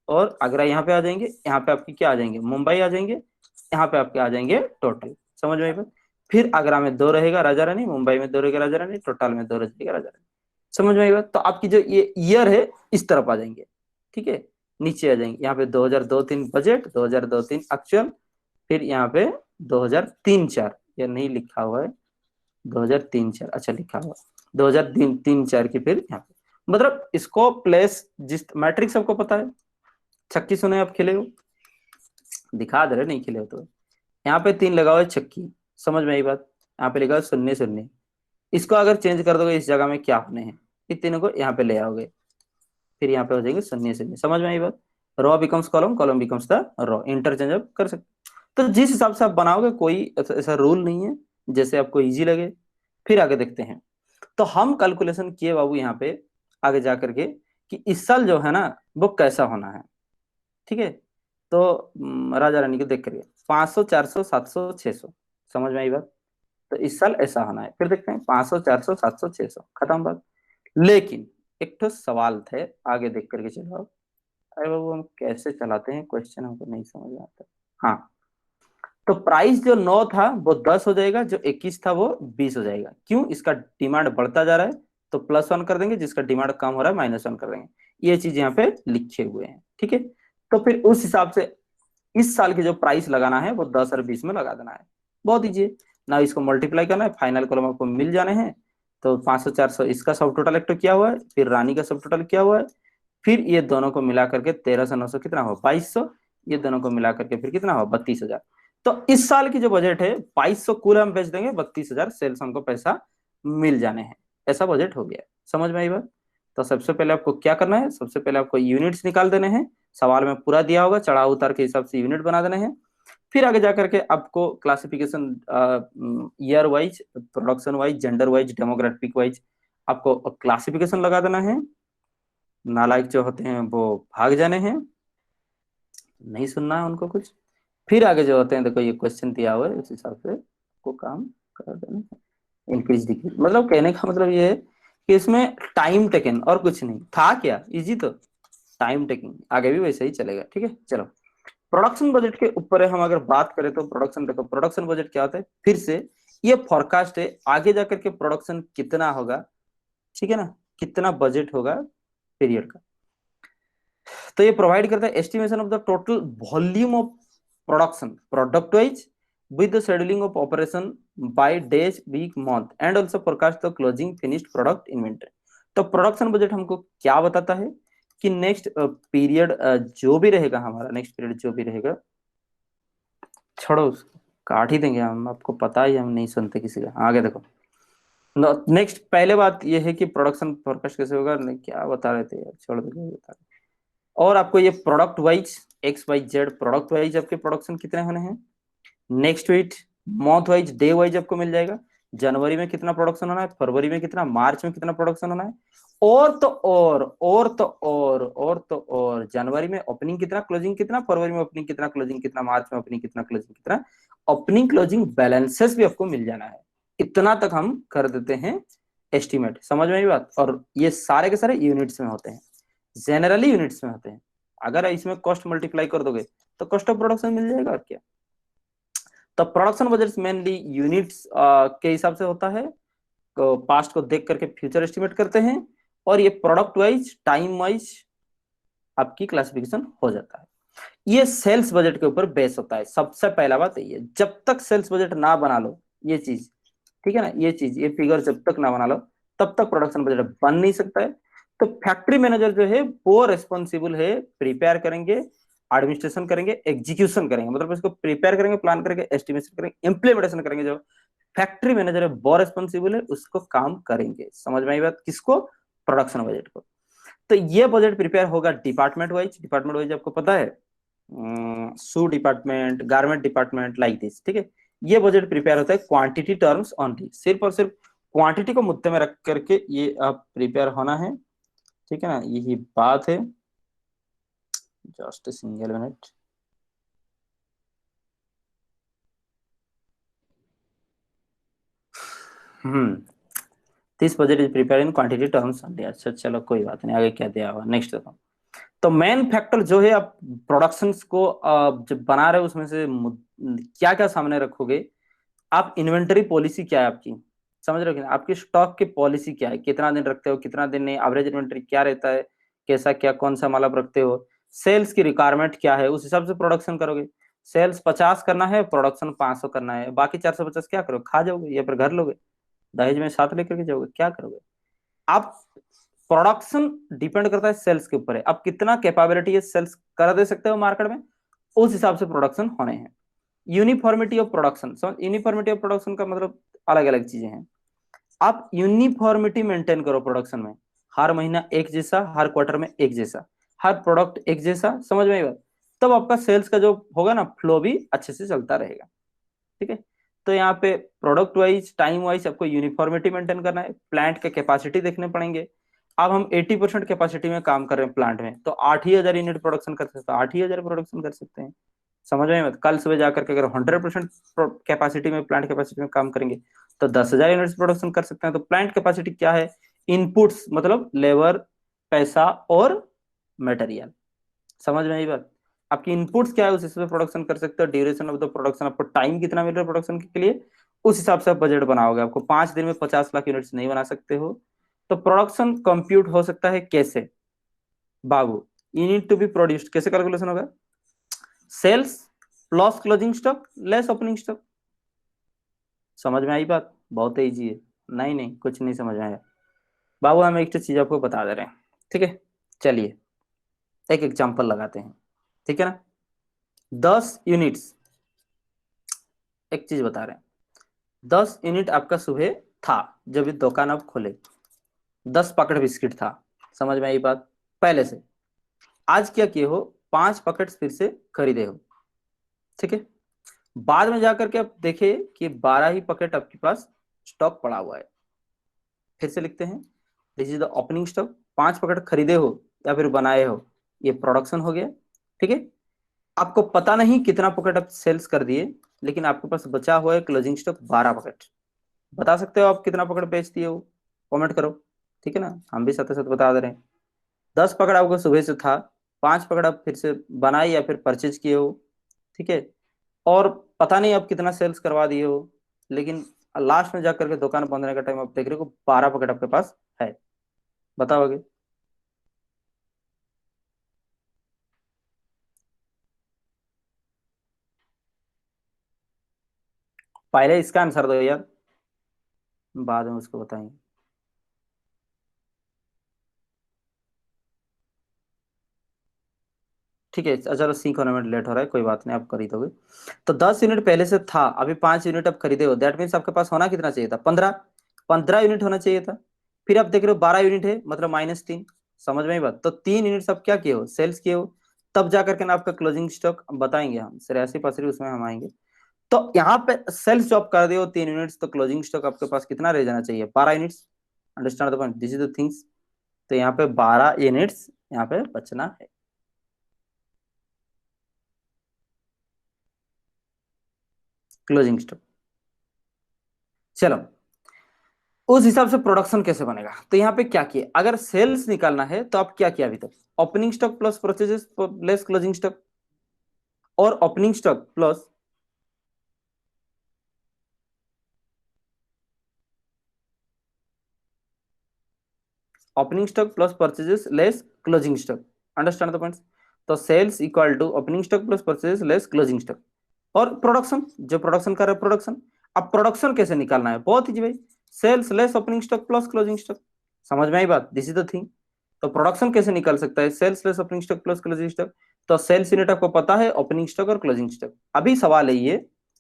और आगरा यहाँ पे आ जाएंगे, यहाँ पे आपकी क्या आ जाएंगे, मुंबई आ जाएंगे, यहाँ पे आपके आ जाएंगे टोटल। समझ में आई बात? फिर आगरा में दो रहेगा राजा रानी, मुंबई में दो रहेगा राजा रानी, टोटल में दो रहेगा राजा रानी। समझ में आई बात? तो आपकी जो ये ईयर है इस तरफ आ जाएंगे। ठीक है, नीचे आ जाएंगे। यहाँ पे 2002-03 बजट, 2002-03 एक्चुअल, फिर यहाँ पे 2003-04, ये नहीं लिखा हुआ है, 2003-04, अच्छा लिखा हुआ 2003-04 की, फिर यहाँ पे मतलब इसको प्लेस, जिस मैट्रिक्स सबको पता है। छक्की सुने आप खेले हो? दिखा दे रहे, नहीं खेले हो तो। यहाँ पे 3 लगा हुआ है छक्की। समझ में आई बात? यहाँ पे लिखा है शून्य शून्य। इसको अगर चेंज कर दोगे इस जगह में क्या होने हैं, इन तीनों को यहाँ पे ले आओगे, फिर यहाँ पे हो जाएंगे शून्य शून्य। समझ में आई बात? Row becomes column, column becomes the row, interchange आप कर सकते। तो जिस हिसाब से आप बनाओगे, कोई ऐसा रूल नहीं है, जैसे आपको इजी लगे। फिर आगे देखते हैं। तो हम कैलकुलेशन किए बाबू यहाँ पे आगे जा करके कि इस साल जो है ना वो कैसा होना है। ठीक है, तो राजा रानी को देख करिए, 500, 400, 700, 600। समझ में आई बात? तो इस साल ऐसा होना है। फिर देखते हैं 500, 400, 700, 600, खत्म बात। लेकिन एक तो सवाल थे, आगे देख करके चलो आप। अरे बाबू हम कैसे चलाते हैं क्वेश्चन, हमको नहीं समझ में आता। हाँ, तो प्राइस जो 9 था वो 10 हो जाएगा, जो 21 था वो 20 हो जाएगा। क्यों? इसका डिमांड बढ़ता जा रहा है तो +1 कर देंगे, जिसका डिमांड कम हो रहा है -1 कर देंगे। ये चीज यहाँ पे लिखे हुए हैं, ठीक है। तो फिर उस हिसाब से इस साल की जो प्राइस लगाना है वो 10 और 20 में लगा देना है। बहुत ईजी ना, इसको मल्टीप्लाई करना है, फाइनल कॉलम आपको मिल जाने हैं। तो 500 400 इसका सब टोटल एक तो किया हुआ है, फिर रानी का सब टोटल किया हुआ है, फिर ये दोनों को मिला करके 1300 900 कितना हुआ 2200, ये दोनों को मिला करके फिर कितना हुआ 32,000। तो इस साल की जो बजट है 2200 कुल हम बेच देंगे, 32,000 सेल्स हमको पैसा मिल जाने हैं। ऐसा बजट हो गया, समझ में आई बात। तो सबसे पहले आपको क्या करना है, सबसे पहले आपको यूनिट्स निकाल देने हैं, सवाल में पूरा दिया होगा, चढ़ाव उतार के हिसाब से यूनिट बना देने हैं। फिर आगे जाकर के आपको classification year wise, production wise, gender wise, demographic wise आपको क्लासिफिकेशन लगा देना है। नालायक जो होते हैं वो भाग जाने हैं, नहीं सुनना है उनको कुछ। फिर आगे जो होते हैं, देखो ये क्वेश्चन दिया हुआ है, उस हिसाब से को काम कर देना है। इंक्रीज डिक्रीज, मतलब कहने का मतलब ये है कि इसमें टाइम टेकन और कुछ नहीं था, क्या इजी तो टाइम टेकिंग, आगे भी वैसे ही चलेगा, ठीक है। चलो प्रोडक्शन बजट के ऊपर हम अगर बात करें तो प्रोडक्शन, देखो प्रोडक्शन बजट क्या होता है, फिर से ये फोरकास्ट है आगे जाकर के प्रोडक्शन कितना होगा, ठीक है ना, कितना बजट होगा पीरियड का। तो ये प्रोवाइड करता है estimation of the total volume of production product wise with the scheduling of operation by days week month and also forecast the closing finished product inventory. तो प्रोडक्शन बजट हमको क्या बताता है कि नेक्स्ट पीरियड जो भी रहेगा हमारा, नेक्स्ट पीरियड जो भी रहेगा, छोड़ो उसको काट ही देंगे हम, आपको पता ही हम नहीं सुनते किसी का। आगे देखो नेक्स्ट, पहले बात ये है कि प्रोडक्शन फोरकास्ट कैसे होगा, नहीं क्या बता रहे थे यार, छोड़ दो बता रहे। और आपको ये product wise XYZ product wise आपके प्रोडक्शन कितने होने हैं, next week month wise day wise आपको मिल जाएगा। जनवरी में कितना प्रोडक्शन होना है, फरवरी में कितना, मार्च में कितना प्रोडक्शन होना है। और तो और जनवरी में ओपनिंग कितना, क्लोजिंग कितना, फरवरी में ओपनिंग कितना, क्लोजिंग कितना, मार्च में ओपनिंग कितना, क्लोजिंग कितना, ओपनिंग क्लोजिंग बैलेंसेस भी आपको मिल जाना है। इतना तक हम कर देते हैं एस्टिमेट, समझ में आई बात। और ये सारे के सारे यूनिट्स में होते हैं, जनरली यूनिट्स में होते हैं। अगर इसमें कॉस्ट मल्टीप्लाई कर दोगे तो कॉस्ट ऑफ प्रोडक्शन मिल जाएगा, और क्या। तो प्रोडक्शन बजट मेनली यूनिट्स के हिसाब से होता है, तो पास्ट को देख करके फ्यूचर एस्टिमेट करते हैं, और ये प्रोडक्ट वाइज टाइम वाइज आपकी क्लासिफिकेशन हो जाता है। ये सेल्स बजट के ऊपर बेस होता है। सबसे पहला बात ये, जब तक सेल्स बजट ना बना लो, ये चीज ठीक है ना, ये चीज ये फिगर जब तक ना बना लो तब तक प्रोडक्शन बजट बन नहीं सकता है। तो फैक्ट्री मैनेजर जो है वो रिस्पॉन्सिबल है, प्रिपेयर करेंगे, एडमिनिस्ट्रेशन करेंगे, एग्जीक्यूशन करेंगे, मतलब इसको प्रिपेयर करेंगे, प्लान करेंगे, एस्टिमेशन करेंगे, इंप्लीमेंटेशन करेंगे। जो फैक्ट्री मैनेजर है वो रिस्पॉन्सिबल है, उसको काम करेंगे। समझ में आई बात, किसको, प्रोडक्शन बजट को। तो ये बजट प्रिपेयर होगा डिपार्टमेंट वाइज, डिपार्टमेंट वाइज आपको पता है, shoe department, garment department, like this, ठीक है। ये बजट प्रिपेयर होता है क्वांटिटी टर्म्स ओनली, सिर्फ और सिर्फ क्वांटिटी को मुद्दे में रख करके ये आप प्रिपेयर होना है, ठीक है ना, यही बात है। Just single minute. This budget is prepare in quantity terms only. अच्छा चलो कोई बात नहीं, आगे क्या दिया हुआ नेक्स्ट देखो। तो मेन फैक्टर जो है, आप प्रोडक्शन को जब बना रहे हो उसमें से क्या क्या सामने रखोगे आप, इन्वेंटरी पॉलिसी क्या है आपकी, समझ रहे हो कि आपकी स्टॉक की पॉलिसी क्या है, कितना दिन रखते हो, कितना दिन नहीं, एवरेज इन्वेंटरी क्या रहता है, कैसा क्या कौन सा माल आप रखते हो, सेल्स की रिक्वायरमेंट क्या है, उस हिसाब से प्रोडक्शन करोगे। सेल्स 50 करना है, प्रोडक्शन 500 करना है, बाकी 450 क्या करोगे, खा जाओगे या फिर घर लोगे, दहेज में साथ लेकर के जाओगे, क्या करोगे आप। प्रोडक्शन डिपेंड करता है सेल्स के ऊपर है, आप कितना कैपेबिलिटी है सेल्स कर दे सकते हो मार्केट में, उस हिसाब से प्रोडक्शन होने हैं। यूनिफॉर्मिटी ऑफ प्रोडक्शन, समझ, यूनिफॉर्मिटी ऑफ प्रोडक्शन का मतलब अलग अलग चीजें हैं। आप यूनिफॉर्मिटी मेंटेन करो प्रोडक्शन में, हर महीना एक जैसा, हर क्वार्टर में एक जैसा, हर प्रोडक्ट एक जैसा, समझ में आई बात। तब आपका सेल्स का जो होगा ना फ्लो भी अच्छे से चलता रहेगा, ठीक है। तो यहाँ पे प्रोडक्ट वाइज टाइम वाइज आपको यूनिफॉर्मिटी मेंटेन करना है, प्लांट के कैपेसिटी देखने पड़ेंगे। अब हम 80% कैपेसिटी में काम कर रहे हैं प्लांट में, तो 8,000 यूनिट प्रोडक्शन कर सकते हैं, 8,000 प्रोडक्शन कर सकते हैं, समझ में मत। कल सुबह जाकर के अगर 100% कैपेसिटी में, प्लांट कैपेसिटी में काम करेंगे तो 10,000 यूनिट्स प्रोडक्शन कर सकते हैं। तो प्लांट कैपेसिटी क्या है, इनपुट्स मतलब लेबर, पैसा और मटेरियल, समझ में आई बात। आपकी इनपुट्स क्या है उस हिसाब से प्रोडक्शन कर सकते हो, ड्यूरेशन ऑफ द प्रोडक्शन, आपको टाइम कितना मिल रहा है प्रोडक्शन के लिए, उस हिसाब से आप बजट बनाओगे। आपको 5 दिन में 50 लाख यूनिट्स नहीं बना सकते हो। तो प्रोडक्शन कंप्यूट हो सकता है कैसे बाबू, यूनिट टू बी प्रोड्यूस्ड कैसे कैलकुलेशन होगा, sales plus closing stock less opening stock. समझ में आई बात, बहुत इजी है। नहीं नहीं कुछ नहीं समझ में आया बाबू, हम एक चीज आपको बता दे रहे हैं, ठीक है। चलिए एक एग्जांपल लगाते हैं, ठीक है ना। 10 यूनिट्स, एक चीज बता रहे हैं, 10 यूनिट आपका सुबह था जब ये दुकान आप खोले, 10 पैकेट बिस्किट था, समझ में आई बात। पहले से आज क्या किए हो, 5 पैकेट फिर से खरीदे हो, ठीक है। बाद में जाकर के आप देखे कि 12 ही पैकेट आपके पास स्टॉक पड़ा हुआ है। फिर से लिखते हैं, this is the opening stock. 5 packet खरीदे हो या फिर बनाए हो, ये प्रोडक्शन हो गया, ठीक है। आपको पता नहीं कितना पैकेट आप सेल्स कर दिए, लेकिन आपके पास बचा हुआ है क्लोजिंग स्टॉक 12 पैकेट। बता सकते हो आप कितना पैकेट बेच दिए हो, कमेंट करो, ठीक है ना। हम भी साथ साथ बता दे रहे हैं। 10 पैकेट आपको सुबह से था, 5 पैकेट आप फिर से बनाए या फिर परचेज किए हो, ठीक है। और पता नहीं आप कितना सेल्स करवा दिए हो, लेकिन लास्ट में जाकर के दुकान बंद होने का टाइम आप देख रहे हो 12 पैकेट आपके पास है। बताओगे। पहले इसका आंसर दो यार, बाद में उसको बताएंगे। ठीक है चलो, सीख होने में लेट हो रहा है, कोई बात नहीं, आप कर ही दोगे। तो 10 यूनिट पहले से था, अभी 5 यूनिट आप खरीदे हो, दैट मीन्स आपके पास होना कितना चाहिए था, 15। 15 यूनिट होना चाहिए था। फिर आप देख रहे हो 12 यूनिट है, मतलब -3। समझ में ही बात। तो 3 यूनिट आप क्या किए हो, सेल्स किए हो, तब जाकर के ना आपका क्लोजिंग स्टॉक बताएंगे हम, 83 85 उसमें हम आएंगे। तो यहाँ पे सेल्स जो आप कर दे हो 3 यूनिट्स, तो क्लोजिंग स्टॉक आपके पास कितना रह जाना चाहिए, 12 units. Understand the point, this is the things. तो यहाँ पे 12 यूनिट्स यहाँ पे बचना है, क्लोजिंग स्टॉक। चलो, उस हिसाब से प्रोडक्शन कैसे बनेगा, तो यहाँ पे क्या किया, अगर सेल्स निकालना है तो आप क्या किया अभी तक, opening stock plus purchases less closing stock, और opening stock plus opening stock plus purchases less closing stock. Understand the points. तो sales equal to opening stock plus purchases less closing stock, और प्रोडक्शन जो production कर रहे हैं production. अब production कैसे निकालना है, बहुत इजी भाई, sales less opening stock plus closing stock. समझ में आई बात, दिस इज द थिंग। तो प्रोडक्शन कैसे निकाल सकता है, sales less opening stock plus closing stock. तो सेल्स यूनिट आपको पता है, ओपनिंग स्टॉक और क्लोजिंग स्टॉक। अभी सवाल है ये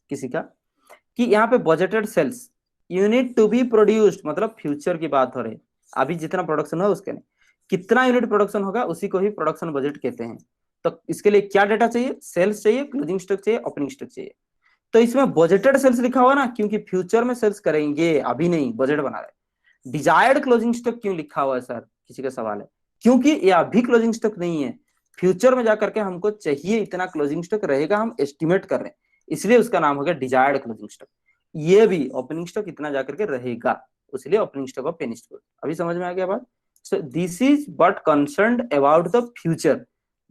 किसी का, कि यहाँ पे budgeted sales unit to be produced, मतलब फ्यूचर की बात हो रही है, अभी जितना प्रोडक्शन हो उसके नहीं, कितना यूनिट प्रोडक्शन होगा उसी को ही प्रोडक्शन बजट कहते हैं। तो इसके लिए क्या डेटा चाहिए, सेल्स चाहिए, क्लोजिंग स्टॉक चाहिए, ओपनिंग स्टॉक चाहिए। तो इसमें बजटेड सेल्स लिखा हुआ ना, क्योंकि फ्यूचर में सेल्स करेंगे, अभी नहीं, बजट बना रहे। डिजायर्ड क्लोजिंग स्टॉक क्यों लिखा हुआ है सर, किसी का सवाल है। क्योंकि ये अभी क्लोजिंग स्टॉक नहीं है, फ्यूचर में जाकर के हमको चाहिए इतना क्लोजिंग स्टॉक रहेगा, हम एस्टिमेट कर रहे हैं, इसलिए उसका नाम हो गया डिजायर्ड क्लोजिंग स्टॉक। ये भी ओपनिंग स्टॉक इतना जाकर के रहेगा, इसलिए opening stock of finished good. अभी समझ में आ गया बात। So this is but concerned about the future,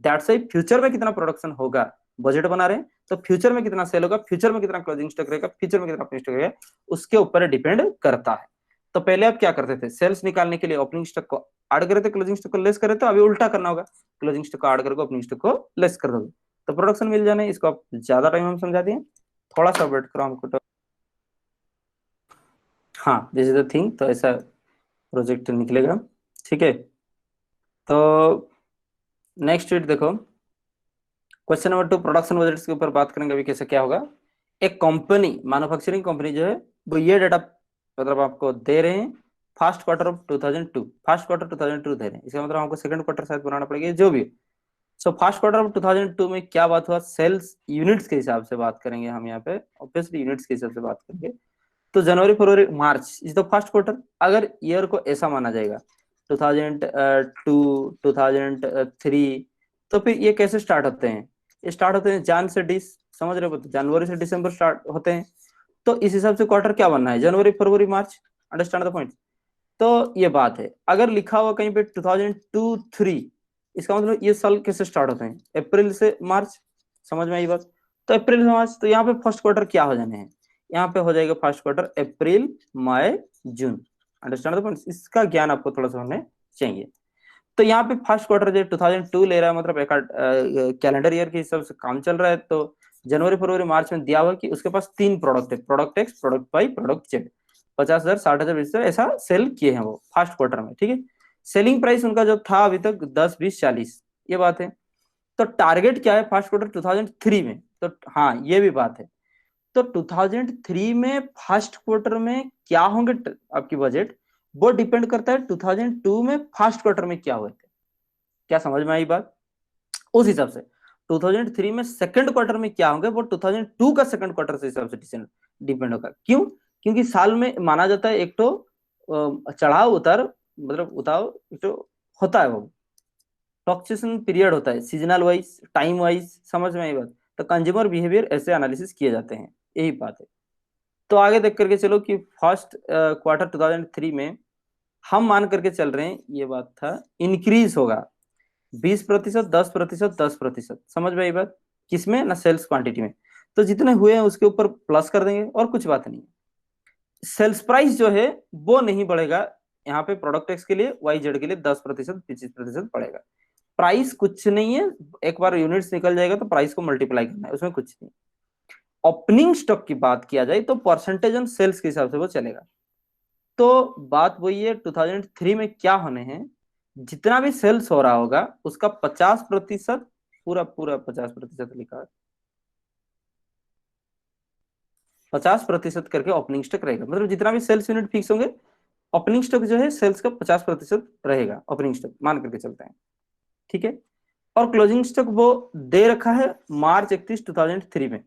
that's why future में कितना प्रोडक्शन होगा, बजट बना रहे हैं, तो फ्यूचर में कितना सेल होगा, फ्यूचर में कितना क्लोजिंग स्टॉक रहेगा, फ्यूचर में कितना ओपनिंग स्टॉक रहेगा, उसके ऊपर डिपेंड करता है। तो पहले आप क्या करते थे, सेल्स निकालने के लिए ओपनिंग स्टॉक को ऐड करे थे, क्लोजिंग स्टॉक को लेस करे थे, अभी उल्टा करना होगा, क्लोजिंग स्टॉक को ऐड करके ओपनिंग स्टॉक को लेस कर दोगे, तो प्रोडक्शन मिल जाना है। इसको आप ज्यादा टाइम हम समझा दिए, थोड़ा सा वेट करो हमको तो। हाँ दिस इज द थिंग, तो ऐसा प्रोजेक्ट निकलेगा, ठीक है। तो नेक्स्ट वीट देखो, क्वेश्चन नंबर 2, प्रोडक्शन बजट के ऊपर बात करेंगे अभी कैसे क्या होगा। एक कंपनी, मैन्युफैक्चरिंग कंपनी जो है, वो ये डेटा मतलब आपको दे रहे हैं, first quarter of 2002, first quarter 2002 दे रहे हैं, इसका मतलब हमको सेकंड क्वार्टर शायद बनाना पड़ेगा, जो भी। सो फर्स्ट क्वार्टर ऑफ 2002 में क्या बात हुआ, सेल्स यूनिट्स के हिसाब से बात करेंगे हम यहाँ पे, ऑब्वियसली यूनिट्स के हिसाब से बात करेंगे। तो जनवरी फरवरी मार्च इज द फर्स्ट क्वार्टर, अगर ईयर को ऐसा माना जाएगा 2002 2003, तो फिर ये कैसे स्टार्ट होते हैं, ये स्टार्ट होते हैं जान से डिस, समझ रहे हो, तो जनवरी से दिसंबर स्टार्ट होते हैं। तो इस हिसाब से क्वार्टर क्या बनना है, जनवरी फरवरी मार्च। Understand the point. तो ये बात है, अगर लिखा हुआ कहीं पे 2002-3, इसका मतलब ये साल कैसे स्टार्ट होते हैं, अप्रैल से मार्च, समझ में आई बात। तो अप्रैल से मार्च, तो यहाँ पे फर्स्ट क्वार्टर क्या हो जाने हैं, यहाँ पे हो जाएगा first quarter April May June. Understand the point, इसका ज्ञान आपको थोड़ा सा होने चाहिए। तो यहाँ पे फर्स्ट क्वार्टर जो 2002 ले रहा है, मतलब एक कैलेंडर ईयर के हिसाब से काम चल रहा है। तो जनवरी फरवरी मार्च में दिया हुआ कि उसके पास 3 प्रोडक्ट है, product X, product Y, product Z. 50,000, 60,000, 20,000 ऐसा सेल किए हैं वो फर्स्ट क्वार्टर में, ठीक है। सेलिंग प्राइस उनका जो था अभी तक 10, 20, 40, ये बात है। तो टारगेट क्या है फर्स्ट क्वार्टर 2003 में, तो हाँ ये भी बात है। तो 2003 में फर्स्ट क्वार्टर में क्या होंगे आपकी बजट, वो डिपेंड करता है 2002 में फर्स्ट क्वार्टर में क्या हुए थे। क्या समझ में आई बात। उस हिसाब से 2003 में सेकंड क्वार्टर में क्या होंगे, वो 2002 का सेकंड क्वार्टर से हिसाब से डिपेंड होगा। क्यों, क्योंकि साल में माना जाता है एक तो चढ़ाव उतार, मतलब उतार एक तो होता है, वो फ्लक्चुएशन पीरियड होता है, सीजनल वाइज, टाइम वाइज, समझ में आई बात। तो कंज्यूमर बिहेवियर ऐसे एनालिसिस किए जाते हैं, यही बात है। तो आगे देख करके चलो कि फर्स्ट क्वार्टर 2003 में हम मान करके चल रहे हैं, ये बात था, इंक्रीज होगा 20%, 10%, 10%, समझ में आई बात। किसमें ना, सेल्स क्वांटिटी में। तो जितने हुए हैं उसके ऊपर प्लस कर देंगे, और कुछ बात नहीं। सेल्स प्राइस जो है वो नहीं बढ़ेगा यहाँ पे, प्रोडक्ट एक्स के लिए, वाई जेड के लिए 10%, 25% बढ़ेगा। प्राइस कुछ नहीं है, एक बार यूनिट्स निकल जाएगा तो प्राइस को मल्टीप्लाई करना है, उसमें कुछ नहीं। ओपनिंग स्टॉक की बात किया जाए तो परसेंटेज ऑन सेल्स के हिसाब से वो चलेगा। तो बात वही है, 2003 में क्या होने हैं, जितना भी सेल्स हो रहा होगा उसका 50%, पूरा पूरा 50% लिखा है, 50% करके ओपनिंग स्टॉक रहेगा। मतलब जितना भी सेल्स यूनिट फिक्स होंगे, ओपनिंग स्टॉक जो है सेल्स का 50% रहेगा, ओपनिंग स्टॉक मान करके चलते हैं, ठीक है। और क्लोजिंग स्टॉक वो दे रखा है मार्च 31, 2003 में।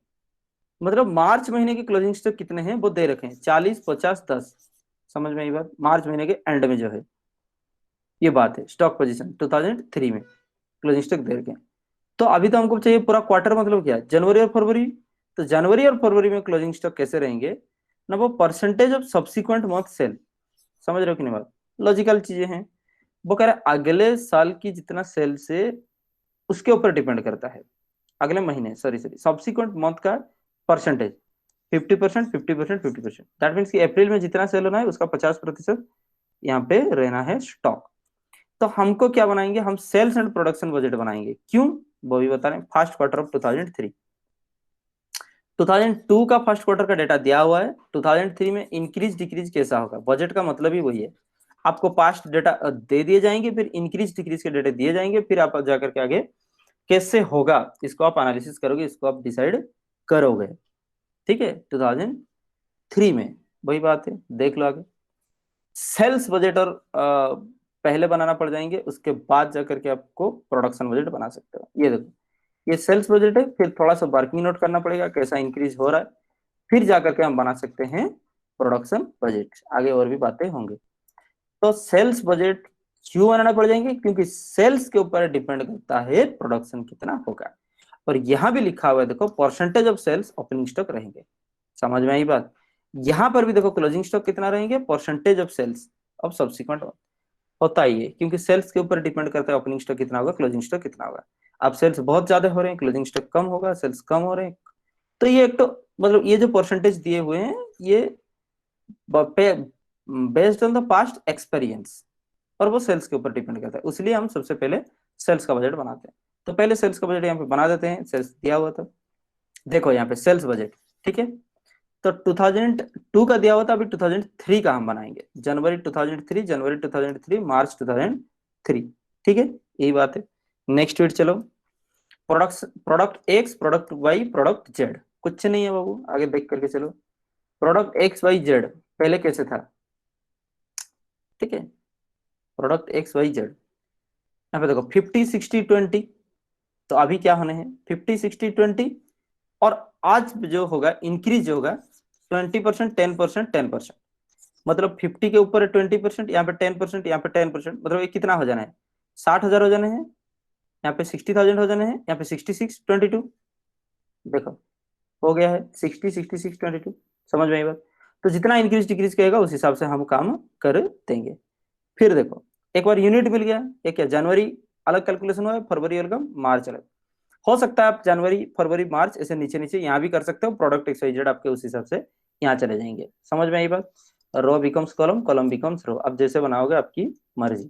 मतलब मार्च महीने के क्लोजिंग स्टॉक कितने हैं वो दे रखे हैं, 40, 50, 10, समझ में आई बात। मार्च महीने के एंड में जो है, ये बात है स्टॉक पोजीशन 2003 में क्लोजिंग स्टॉक दे रखे हैं। तो अभी तो हमको चाहिए पूरा क्वार्टर, मतलब क्या, जनवरी और फरवरी। तो जनवरी और फरवरी में क्लोजिंग स्टॉक कैसे रहेंगे ना, वो percentage of subsequent month sale, समझ रहे हो कि नहीं बात। लॉजिकल चीजें हैं। वो कह रहे हैं अगले साल की जितना सेल से उसके ऊपर डिपेंड करता है, अगले महीने, सॉरी सॉरी, सब्सिक्वेंट मंथ का परसेंटेज 50%, 50%, 50%। दैट मीन्स कि अप्रैल में जितना सेल होना है उसका 50% यहाँ पे रहना है स्टॉक। तो हमको क्या बनाएंगे, हम सेल्स एंड प्रोडक्शन बजट बनाएंगे। क्यों, वो भी बता रहे हैं। फर्स्ट क्वार्टर ऑफ 2003, 2002 का फर्स्ट क्वार्टर का डेटा दिया हुआ है, 2003 में इंक्रीज डिक्रीज कैसा होगा, बजट का मतलब ही वही है। आपको पास्ट डेटा दे दिए जाएंगे, फिर इंक्रीज डिक्रीज के डेटा दिए जाएंगे, फिर आप जाकर के आगे कैसे होगा इसको आप एनालिसिस करोगे, इसको आप डिसाइड करोगे, ठीक है। 2003 में वही बात है, देख लो आगे। सेल्स बजट और पहले बनाना पड़ जाएंगे, उसके बाद जाकर के आपको प्रोडक्शन बजट बना सकते हो। ये देखो, ये सेल्स बजट है, फिर थोड़ा सा वर्किंग नोट करना पड़ेगा कैसा इंक्रीज हो रहा है, फिर जाकर के हम बना सकते हैं प्रोडक्शन बजट। आगे और भी बातें होंगे। तो सेल्स बजट क्यों बनाना पड़ जाएंगे, क्योंकि सेल्स के ऊपर डिपेंड करता है प्रोडक्शन कितना होगा। और यहां भी लिखा हुआ है देखो, percentage of sales opening stock रहेंगे, समझ में आई बात। यहां पर भी देखो क्लोजिंग स्टॉक कितना रहेंगे, percentage of sales of subsequent होता ही है, क्योंकि सेल्स के ऊपर डिपेंड करता है ओपनिंग स्टॉक कितना होगा, क्लोजिंग स्टॉक कितना होगा। अब सेल्स बहुत ज्यादा हो रहे हैं, क्लोजिंग स्टॉक कम होगा, सेल्स कम हो रहे हैं। तो ये एक तो मतलब ये जो परसेंटेज दिए हुए हैं, ये based on the past experience, और वो सेल्स के ऊपर डिपेंड करता है। इसलिए हम सबसे पहले सेल्स का बजट बनाते हैं। तो पहले सेल्स का बजट यहाँ पे बना देते हैं, सेल्स दिया हुआ था, देखो यहाँ पे सेल्स बजट, ठीक है। तो 2002 का दिया हुआ था, अभी 2003 का हम बनाएंगे, जनवरी 2003, जनवरी 2003, मार्च 2003, ठीक है, यही बात है। नेक्स्ट वीट चलो, product product X, product Y, product Z, कुछ नहीं है बाबू, आगे देख करके चलो। प्रोडक्ट एक्स वाई जेड पहले कैसे था, ठीक है, प्रोडक्ट एक्स वाई जेड, यहाँ पे देखो 50, 60, 20। तो अभी क्या होने हैं 50, 60, 20, और आज जो होगा इंक्रीज जो होगा 20%, 10%, 10%। मतलब 50 के ऊपर 20%, यहाँ पे 10%, यहाँ पे 10%, मतलब ये कितना हो जाना है, 60,000 हो जाने हैं। यहाँ पे 60,000 हो जाने हैं, यहाँ पे 66, 22, देखो हो गया है 60, 66, 22, समझ में आई बात। तो जितना इंक्रीज डिक्रीज करेगा उस हिसाब से हम काम कर देंगे। फिर देखो एक बार यूनिट मिल गया, ये क्या, जनवरी अलग कैलकुलेशन हुआ है, फरवरी अलग, मार्च अलग। हो सकता है आप जनवरी फरवरी मार्च ऐसे नीचे नीचे यहाँ भी कर सकते हो, प्रोडक्ट एक्स वाई जेड आपके उस हिसाब से यहाँ चले जाएंगे। समझ में आई बात? Row becomes column, column becomes रो, अब जैसे बनाओगे आपकी मर्जी।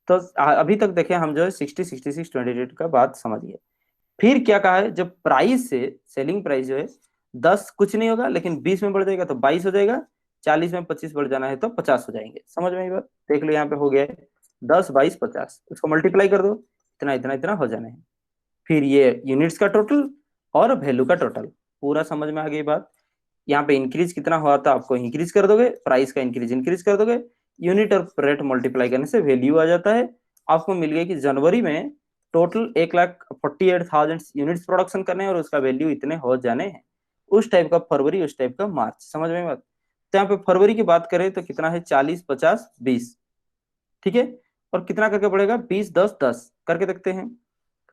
तो अभी तक देखें हम जो है 60 66 28 का बात समझिए। फिर क्या कहा है, जब प्राइस से सेलिंग प्राइस जो है 10 कुछ नहीं होगा, लेकिन 20 में बढ़ जाएगा तो 22 हो जाएगा, 40 में 25 बढ़ जाना है तो 50 हो जाएंगे। समझ में आई बात? देख लो यहाँ पे हो गया है 10 22 50, उसको मल्टीप्लाई कर दो, इतना इतना इतना हो जाना है। फिर ये यूनिट्स का टोटल और वैल्यू का टोटल, पूरा समझ में आ गई बात। यहाँ पे इंक्रीज कितना हुआ था आपको इंक्रीज कर दोगे, प्राइस का इंक्रीज इंक्रीज कर दोगे, यूनिट और रेट मल्टीप्लाई करने से वैल्यू आ जाता है। आपको मिल गया कि जनवरी में टोटल 1,48,000 यूनिट्स प्रोडक्शन करने हैं और उसका वैल्यू इतने हो जाने हैं। उस टाइप का फरवरी, उस टाइप का मार्च। समझ में बात? तो यहाँ पे फरवरी की बात करें तो कितना है 40 50 20, ठीक है। और कितना करके पड़ेगा 20 10 10 करके देखते हैं।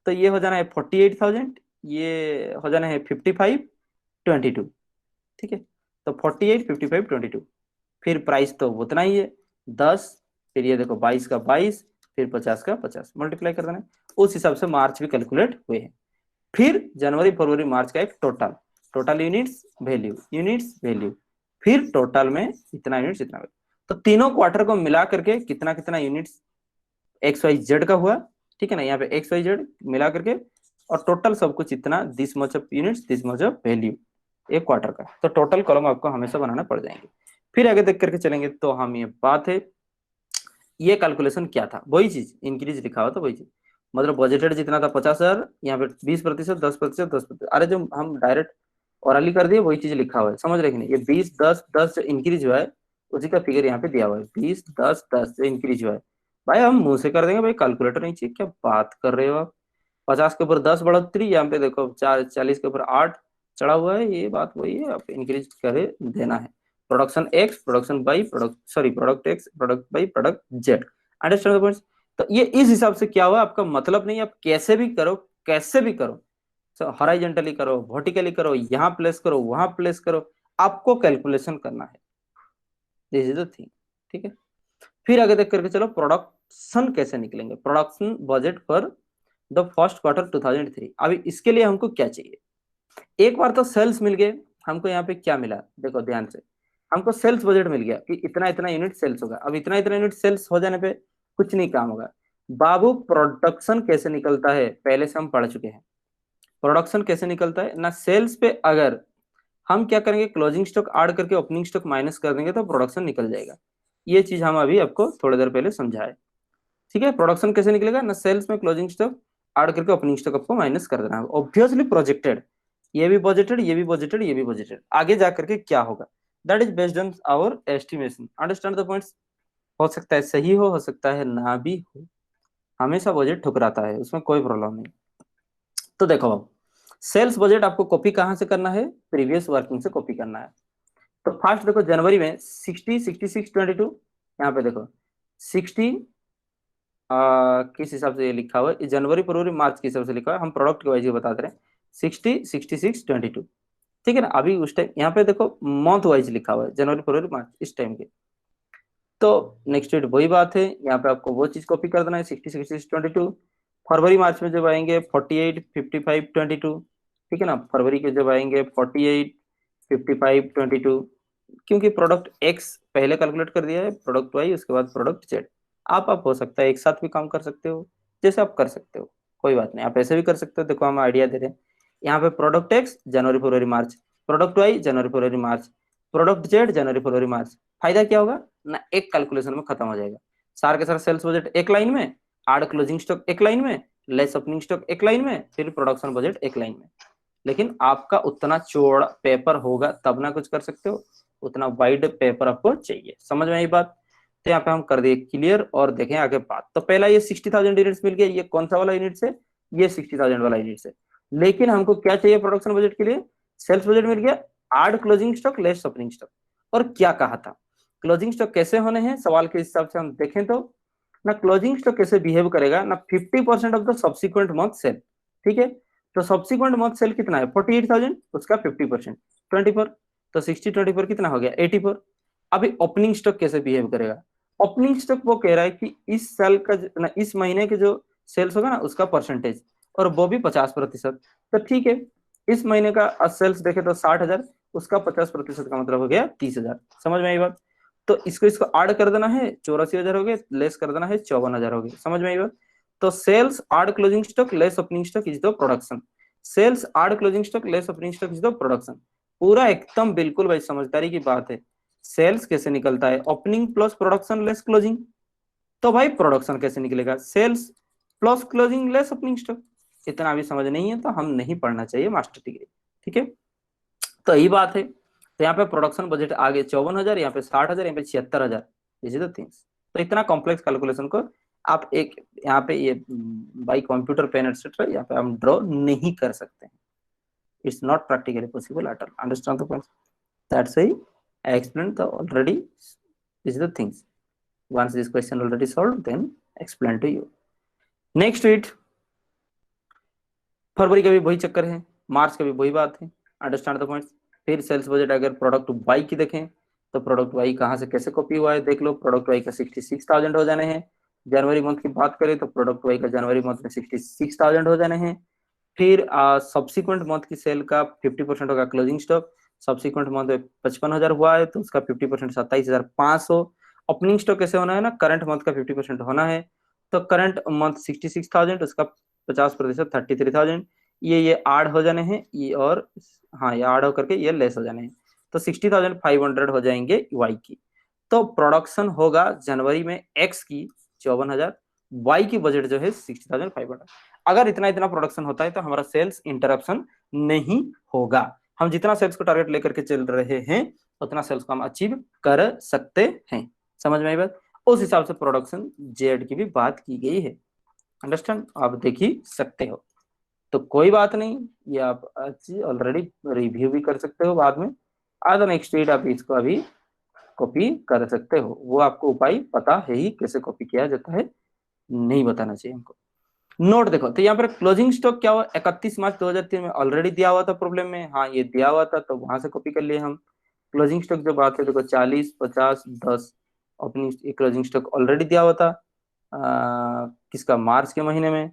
तो ये हो जाना है 48,000, ये हो जाना है 55 22, ठीक है। तो 48 55 22, फिर प्राइस तो उतना ही है 10, फिर ये देखो 22 का 22, फिर 50 का 50, मल्टीप्लाई कर देना है। उस हिसाब से मार्च भी कैलकुलेट हुए हैं। फिर जनवरी फरवरी मार्च का एक total, total units value, units value, फिर टोटल में इतना यूनिट्स इतना वैल्यू। तो तीनों क्वार्टर को मिला करके कितना कितना यूनिट्स एक्स वाई जेड का हुआ, ठीक है ना, यहाँ पे एक्स वाई जेड मिला करके, और टोटल सब कुछ इतना, this much of units, this much of value एक क्वार्टर का। तो टोटल कॉलम आपको हमेशा बनाना पड़ जाएंगे। फिर आगे देख करके चलेंगे तो हम ये बात है, ये कैलकुलेशन क्या था, वही चीज इंक्रीज लिखा हुआ था, वही चीज। मतलब बजटेड जितना था 50,000, यहाँ पे 20%, 10%, 10%, अरे जो हम डायरेक्ट ओरली कर दिए वही चीज लिखा हुआ है। समझ रहे कि नहीं? ये 20 10 10 जो इंक्रीज हुआ है उसी का फिगर यहाँ पे दिया हुआ है, 20 10 10 जो इंक्रीज हुआ है। भाई हम मुंह से कर देंगे भाई, कैलकुलेटर नहीं चाहिए, क्या बात कर रहे हो आप? 50 के ऊपर 10 बढ़ोतरी, यहाँ पे देखो 40 के ऊपर 8 चढ़ा हुआ है, ये बात वही है, आप इंक्रीज करे देना है। Production x, production by, product sorry product X, product by, product Z. Understand the points? तो ये इस हिसाब से क्या हुआ आपका मतलब नहीं, आप कैसे भी करो, कैसे भी करो, हॉराइजेंटली करो, वर्टिकली करो, यहाँ प्लेस करो, वहां प्लेस करो, आपको कैलकुलेशन करना है। दिस इज द थिंग, ठीक है। फिर आगे देख करके चलो प्रोडक्शन कैसे निकलेंगे, production budget for the first quarter 2003। अभी इसके लिए हमको क्या चाहिए? एक बार तो सेल्स मिल गए हमको, यहाँ पे क्या मिला देखो ध्यान से, हमको सेल्स बजट मिल गया कि इतना इतना यूनिट सेल्स होगा। अब इतना इतना यूनिट सेल्स हो जाने पे कुछ नहीं काम होगा बाबू। प्रोडक्शन कैसे निकलता है पहले से हम पढ़ चुके हैं। प्रोडक्शन कैसे निकलता है ना, सेल्स पे अगर हम क्या करेंगे, क्लोजिंग स्टॉक ऐड करके ओपनिंग स्टॉक माइनस कर देंगे तो प्रोडक्शन निकल जाएगा। ये चीज हम अभी आपको थोड़ी देर पहले समझाए, ठीक है। प्रोडक्शन कैसे निकलेगा ना, सेल्स में क्लोजिंग स्टॉक ऐड करके ओपनिंग स्टॉक आपको माइनस कर देना है, ऑब्वियसली प्रोजेक्टेड, ये भी बजटेड, ये भी बजटेड, ये भी बजटेड। आगे जाकर के क्या होगा, that is based on our estimation. Understand the points? हो सकता है सही हो सकता है ना भी हो, हमेशा बजट ठुकराता है, उसमें कोई प्रॉब्लम नहीं। तो देखो अब सेल्स बजट आपको कॉपी कहाँ से करना है, प्रीवियस वर्किंग से कॉपी करना है। तो फर्स्ट देखो जनवरी में 60 66 22, यहाँ पे देखो 60 किस हिसाब से ये लिखा हुआ है, जनवरी फरवरी मार्च के हिसाब से लिखा हुआ है, हम प्रोडक्ट के वाइज बता दे रहे हैं 60 66 22, ठीक है ना। अभी उस टाइम यहाँ पे देखो मंथ वाइज लिखा हुआ है, जनवरी फरवरी मार्च इस टाइम के। तो नेक्स्ट डेट वही बात है, यहाँ पे आपको वो चीज कॉपी कर देना है 60 66 22। फरवरी मार्च में जब आएंगे 48 55 22, ठीक है ना। फरवरी के जब आएंगे 48 55 22, क्योंकि प्रोडक्ट एक्स पहले कैलकुलेट कर दिया है, प्रोडक्ट वाई उसके बाद प्रोडक्ट जेड। आप हो सकता है एक साथ भी काम कर सकते हो, जैसे आप कर सकते हो, कोई बात नहीं, आप ऐसे भी कर सकते हो। देखो हम आइडिया दे रहे हैं, यहाँ पे प्रोडक्ट एक्स जनवरी फरवरी मार्च, प्रोडक्ट वाई जनवरी फरवरी मार्च, प्रोडक्ट जेड जनवरी फरवरी मार्च। फायदा क्या होगा ना, एक कैलकुलेशन में खत्म हो जाएगा। सार के सार सेल्स बजट एक लाइन में, आड क्लोजिंग स्टॉक एक लाइन में, लेस ओपनिंग स्टॉक एक लाइन में, फिर प्रोडक्शन बजट एक लाइन में। लेकिन आपका उतना चौड़ा पेपर होगा तब ना कुछ कर सकते हो, उतना वाइड पेपर आपको चाहिए। समझ में आई बात? तो यहाँ पे हम कर दिए क्लियर और देखें आगे बात। तो पहला ये 60,000 यूनिट्स मिल गया, ये कौन सा वाला यूनिट है, ये 60,000 वाला यूनिट है। लेकिन हमको क्या चाहिए प्रोडक्शन बजट के लिए, सेल्स बजट मिल गया, add closing stock less opening stock. और क्या कहा था, क्लोजिंग स्टॉक कैसे होने हैं सवाल के हिसाब से हम देखें तो ना, क्लोजिंग स्टॉक कैसे बिहेव करेगा ना, 50% of the subsequent month sale, ठीक है। तो सब्सिक्वेंट मंथ सेल कितना है 48,000, उसका 50% 24, तो 60 24 कितना हो गया 84। अभी ओपनिंग स्टॉक कैसे बिहेव करेगा, ओपनिंग स्टॉक वो कह रहा है कि इस साल का ना, इस महीने के जो सेल्स होगा ना उसका परसेंटेज, और वो भी 50%। तो ठीक है, इस महीने का सेल्स देखे तो 60,000, उसका 50% का मतलब हो गया 30,000। समझ में आई बात? तो इसको इसको ऐड कर देना है, 84,000 हो गए, लेस कर देना है 54,000 हो गए। समझ में आई बात? तो sales add closing stock less opening stock is the production. Sales add closing stock less opening stock is the production. पूरा एकदम बिल्कुल भाई समझदारी की बात है। सेल्स कैसे निकलता है? Opening plus production less closing. तो भाई प्रोडक्शन कैसे निकलेगा? Sales plus closing less opening stock. इतना भी समझ नहीं है तो हम नहीं पढ़ना चाहिए मास्टर डिग्री। ठीक है, तो यही बात है। तो यहाँ पे प्रोडक्शन बजट आगे 54,000, यहाँ पे 60,000, यहाँ पे 76,000। This is the things. तो इतना कॉम्प्लेक्स कैलकुलेशन को आप एक यहाँ पे ये बाई कंप्यूटर पेन एटसेट्रा यहाँ पे हम ड्रॉ नहीं कर सकते हैं। It's not practically possible at all. Understand the point? That's why I explain the already this is the things. once this question already solved, then explain to you next week। फरवरी का भी वही चक्कर है, मार्च का भी वही बात है। Understand the points. फिर सेल्स बजट अगर प्रोडक्ट वाई की देखें तो प्रोडक्ट वाई कहां से कैसे कॉपी हुआ है देख लो। प्रोडक्ट वाई का 66,000 हो जाने हैं। जनवरी मंथ की बात करें तो प्रोडक्ट वाई का जनवरी मंथ में 66,000 हो जाने हैं। फिर सब्सिक्वेंट मंथ की सेल का 50% होगा क्लोजिंग स्टॉक। सब्सिक्वेंट मंथ में 55,000 हुआ है तो उसका 50% 27,500। ओपनिंग स्टॉक कैसे होना है ना, करंट मंथ का 50% होना है। तो करंट मंथ 66,000, उसका 50% 33,000। ये ऐड हो जाने हैं, ये और हाँ ये ऐड होकर के ये लेस हो जाने हैं। तो 60,500 हो जाएंगे वाई की। तो प्रोडक्शन होगा जनवरी में एक्स की 54,000, वाई की बजट जो है 60,500। अगर इतना इतना प्रोडक्शन होता है तो हमारा सेल्स इंटरप्शन नहीं होगा। हम जितना सेल्स को टारगेट लेकर के चल रहे हैं उतना सेल्स को हम अचीव कर सकते हैं। समझ में आई बात? उस हिसाब से प्रोडक्शन जेड की भी बात की गई है। अंडरस्टैंड? आप देख ही सकते हो, तो कोई बात नहीं, ये आप ऑलरेडी रिव्यू भी कर सकते हो बाद में। आज नेक्स्ट वीक आप इसको अभी कॉपी कर सकते हो। वो आपको उपाय पता है ही कैसे कॉपी किया जाता है, नहीं बताना चाहिए हमको। नोट देखो, तो यहाँ पर क्लोजिंग स्टॉक क्या हुआ, 31 मार्च 2003 में ऑलरेडी दिया हुआ था प्रॉब्लम में। हाँ ये दिया हुआ था तो वहां से कॉपी कर लिए हम। क्लोजिंग स्टॉक जो बात है देखो 40, 50, 10 अपनी क्लोजिंग स्टॉक ऑलरेडी दिया हुआ था किसका, मार्च के महीने में।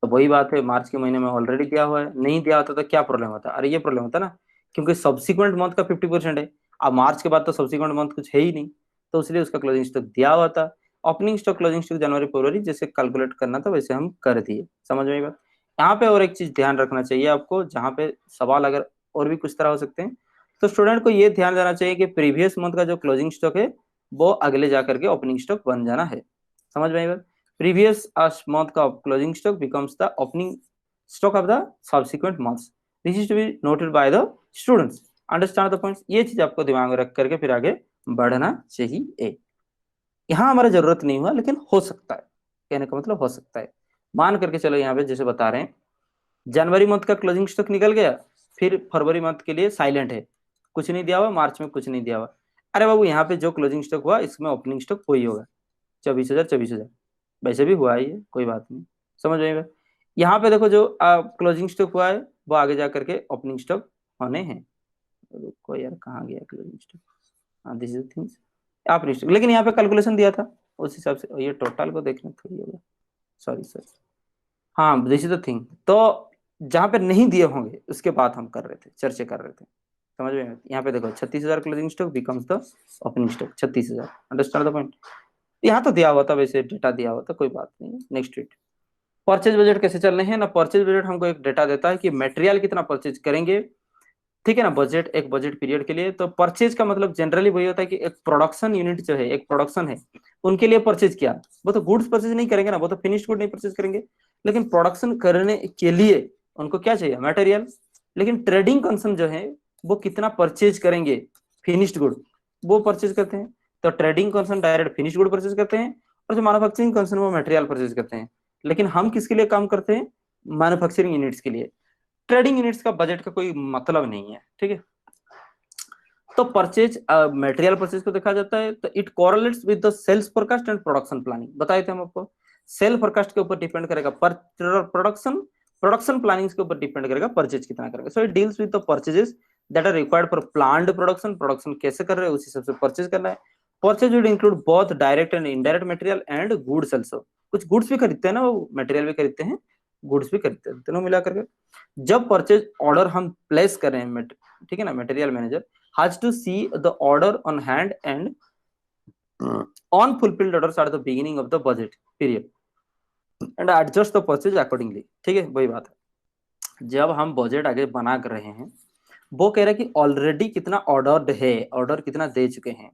तो वही बात है, मार्च के महीने में ऑलरेडी दिया हुआ है। नहीं दिया होता तो क्या प्रॉब्लम होता? अरे ये प्रॉब्लम होता ना, क्योंकि सब्सिक्वेंट मंथ का 50% है। अब मार्च के बाद तो सब्सिक्वेंट मंथ कुछ है ही नहीं, तो इसलिए उसका क्लोजिंग स्टॉक दिया हुआ था। ओपनिंग स्टॉक क्लोजिंग स्टॉक जनवरी फरवरी जैसे कैलकुलेट करना था वैसे हम कर दिए। समझ में आई बात? यहाँ पे और एक चीज ध्यान रखना चाहिए आपको, जहाँ पे सवाल अगर और भी कुछ तरह हो सकते हैं तो स्टूडेंट को ये ध्यान देना चाहिए कि प्रीवियस मंथ का जो क्लोजिंग स्टॉक है वो अगले जाकर के ओपनिंग स्टॉक बन जाना है। समझ में आई बात? previous month का closing stock becomes the opening stock of the subsequent months. This is to be noted by the students. Understand the points? ये चीज आपको दिमाग में रख करके फिर आगे बढ़ना चाहिए। यहाँ हमारा जरूरत नहीं हुआ लेकिन हो सकता है, कहने का मतलब हो सकता है। मान करके चलो यहाँ पे जैसे बता रहे हैं जनवरी मंथ का क्लोजिंग स्टॉक निकल गया, फिर फरवरी मंथ के लिए साइलेंट है, कुछ नहीं दिया हुआ, मार्च में कुछ नहीं दिया हुआ। अरे बाबू यहाँ पे जो क्लोजिंग स्टॉक हुआ इसमें ओपनिंग स्टॉक वही होगा 24,000 24,000, वैसे भी हुआ ही है, कोई बात नहीं। समझ में? यहाँ पे देखो जो क्लोजिंग स्टॉक हुआ है वो आगे जा करके ओपनिंग स्टॉक होने हैं। रुको यार कहाँ गया क्लोजिंग स्टॉक? हाँ this is things opening stock, लेकिन यहाँ पे कैलकुलेशन दिया था उस हिसाब से, ये टोटल को देखना थोड़ी होगा, सॉरी सर। हाँ दिस इज द थिंग। तो जहाँ पे नहीं दिए होंगे उसके बाद हम कर रहे थे, चर्चा कर रहे थे। समझ में? यहाँ पे देखो 36,000 closing stock becomes the opening stock 36,000। Understand the point? यहाँ तो दिया हुआ था, वैसे डेटा दिया हुआ था, कोई बात नहीं। नेक्स्ट वीक परचेज बजट कैसे चलने हैं ना, परचेज बजट हमको एक डेटा देता है कि मटेरियल कितना परचेज करेंगे, ठीक है ना। बजट एक बजट पीरियड के लिए, तो परचेज का मतलब जनरली वही होता है कि एक प्रोडक्शन यूनिट जो है, एक प्रोडक्शन है उनके लिए परचेज किया। वो तो गुड्स परचेज नहीं करेंगे ना, वो तो फिनिश्ड गुड नहीं परचेज करेंगे, लेकिन प्रोडक्शन करने के लिए उनको क्या चाहिए, मटेरियल। लेकिन ट्रेडिंग कंसर्न जो है वो कितना परचेज करेंगे, फिनिश्ड गुड वो परचेज करते हैं। तो trading concern direct finished good purchase करते हैं, और जो मैन्युफैक्चरिंग कंसर्न वो मटेरियल परचेज करते हैं। लेकिन हम किसके लिए काम करते हैं, मैन्युफैक्चरिंग यूनिट्स के लिए। ट्रेडिंग यूनिट्स का बजट का कोई मतलब नहीं है, ठीक है। तो परचेज मटेरियल परचेज को देखा जाता है, तो it correlates with the sales forecast and production planning. बताए थे हम आपको, सेल फोरकास्ट के ऊपर डिपेंड करेगा प्रोडक्शन, प्रोडक्शन प्लानिंग के ऊपर डिपेंड करेगा परचेज कितना करेगा। So it deals with the purchases that are required for planned production. Production कैसे कर रहे हैं उस हिसाब से परचेज करना है। Purchase will include both direct and indirect material and goods also. कुछ गुड्स भी खरीदते हैं ना, वो मटेरियल भी खरीदते हैं, गुड्स भी खरीदते हैं, दोनों मिला करके जब परचेज ऑर्डर हम प्लेस कर रहे हैं, ठीक है ना, material manager has to see the order on hand and unfulfilled orders are the beginning of the budget period and adjust the purchase accordingly. ठीक है, वही बात है। जब हम बजट आगे बना कर रहे हैं, वो कह रहा है कि ऑलरेडी कितना ऑर्डर्ड है, ऑर्डर कितना दे चुके हैं,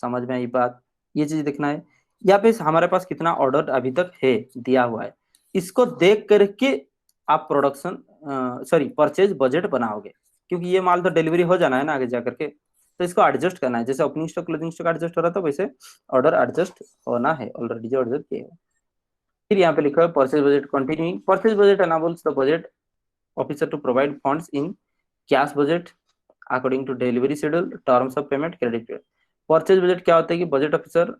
समझ में आई बात, ये चीज देखना है। या फिर हमारे पास कितना ऑर्डर अभी तक है दिया हुआ है, इसको देख करके आप प्रोडक्शन सॉरी परचेज बजट बनाओगे, क्योंकि ये माल तो डिलीवरी हो जाना है ना आगे जाकर के, तो इसको एडजस्ट करना है। जैसे opening stock closing stock adjust हो रहा था, वैसे ऑर्डर एडजस्ट होना है, ऑलरेडी जो ऑर्डर किए हैं। फिर यहाँ पे लिखा है purchase budget continuing, purchase budget enables the budget officer to provide funds in cash budget according to delivery schedule, terms of payment, credit period. Purchase budget क्या होता है कि budget officer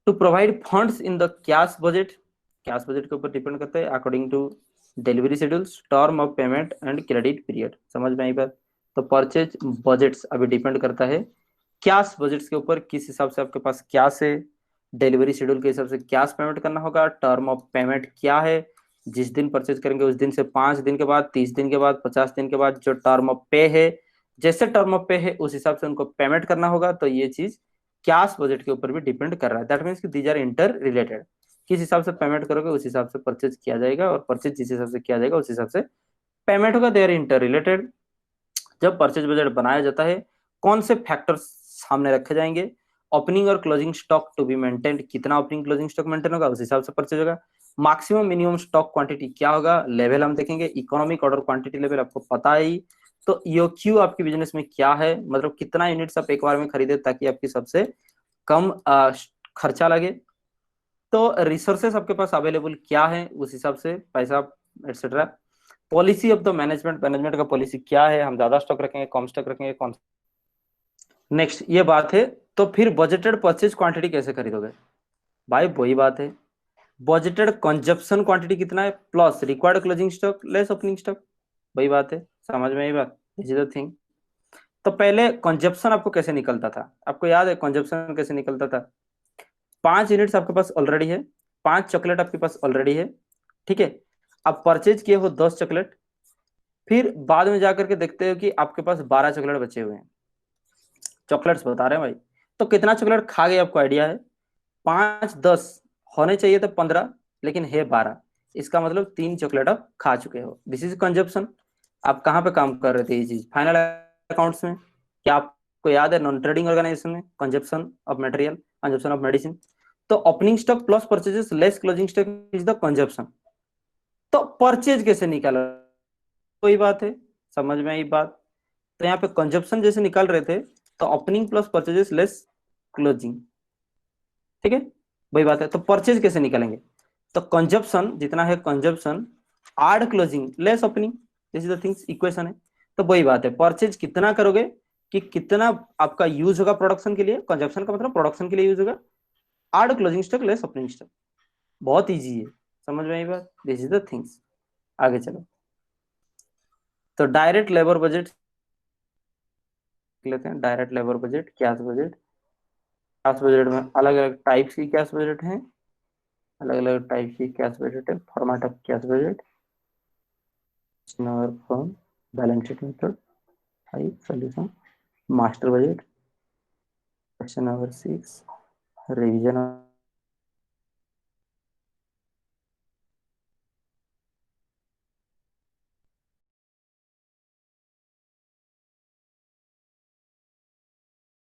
to provide funds in the cash budget के ऊपर depend करता है according to delivery schedules, term of payment and credit period. समझ में आई बात। तो परचेज बजट्स अभी डिपेंड करता है कैश बजट्स के ऊपर, किस हिसाब से आपके पास कैश है, डिलीवरी शेड्यूल के हिसाब से कैश पेमेंट करना होगा, टर्म ऑफ पेमेंट क्या है, जिस दिन परचेज करेंगे उस दिन से 5 दिन के बाद, 30 दिन के बाद, 50 दिन के बाद जो टर्म ऑफ पे है, जैसे टर्म ऑफ पे है उस हिसाब से उनको पेमेंट करना होगा। तो ये चीज कैश बजट के ऊपर भी डिपेंड कर रहा है। दैट मीन्स कि दीज आर इंटर रिलेटेड, किस हिसाब से पेमेंट करोगे उस हिसाब से परचेज किया जाएगा, और परचेज जिस हिसाब से किया जाएगा उस हिसाब से पेमेंट होगा, दे आर इंटर रिलेटेड। जब परचेज बजट बनाया जाता है, कौन से फैक्टर्स सामने रखे जाएंगे, ओपनिंग और closing stock to be maintained, कितना ओपनिंग क्लोजिंग स्टॉक मेंटेन होगा उस हिसाब से परचेज होगा, मैक्सिमम मिनिमम स्टॉक क्वांटिटी क्या होगा, लेवल हम देखेंगे, इकोनॉमिक ऑर्डर क्वांटिटी लेवल आपको पता है ही। तो ईओक्यू आपकी बिजनेस में क्या है, मतलब कितना यूनिट्स आप एक बार में खरीदे ताकि आपकी सबसे कम खर्चा लगे। तो रिसोर्सेस आपके पास अवेलेबल क्या है उस हिसाब से पैसा etcetera. Policy of the management, management का पॉलिसी क्या है, हम ज्यादा स्टॉक रखेंगे, कम स्टॉक रखेंगे, कौन। नेक्स्ट ये बात है। तो फिर बजटेड परचेज क्वांटिटी कैसे खरीदोगे भाई, वही बात है, बजटेड कंजप्शन क्वांटिटी कितना है plus required closing stock less opening stock, वही बात है। समझ में आई बात, दिस इज द थिंग। तो पहले कंजप्शन आपको कैसे निकलता था, आपको याद है कंजप्शन कैसे निकलता था? 5 यूनिट्स आपके पास ऑलरेडी है, 5 चॉकलेट आपके पास ऑलरेडी है, ठीक है। अब परचेज किए हो 10 चॉकलेट, फिर बाद में जाकर के देखते हो कि आपके पास 12 चॉकलेट बचे हुए हैं, चॉकलेट्स बता रहे हैं भाई। तो कितना चॉकलेट खा गए आपको आइडिया है? 5 10 होने चाहिए थे 15, लेकिन है 12, इसका मतलब 3 चॉकलेट आप खा चुके हो, दिस इज कंजप्शन। आप कहाँ पे काम कर रहे थे ये चीज, फाइनल अकाउंट्स में? क्या आपको याद है नॉन ट्रेडिंग ऑर्गेनाइजेशन में consumption of material, consumption of medicine? तो opening stock plus purchases less closing stock is the consumption. तो परचेज कैसे निकाला, कोई बात है, समझ में आई बात। तो यहाँ पे कंजप्शन जैसे निकाल रहे थे, तो opening plus purchases less closing, ठीक है, वही बात है। तो परचेज कैसे निकालेंगे, तो कंजप्शन जितना है consumption add closing less opening, this is the things equation है। तो वही बात है, परचेज कितना करोगे कि कितना आपका यूज होगा प्रोडक्शन के लिए, कंजप्शन का मतलब प्रोडक्शन के लिए यूज होगा, add closing stock less opening stock, बहुत इजी है, समझ में आई बात, दिस इज द थिंग्स। आगे चलो, तो डायरेक्ट लेबर बजट लेते हैं, direct labour budget, cash budget. Cash budget में अलग अलग टाइप्स की कैश बजट है, अलग अलग टाइप की कैश बजट है, format of cash budget, form, balance sheet method, type, solution, master budget, question number 6, revision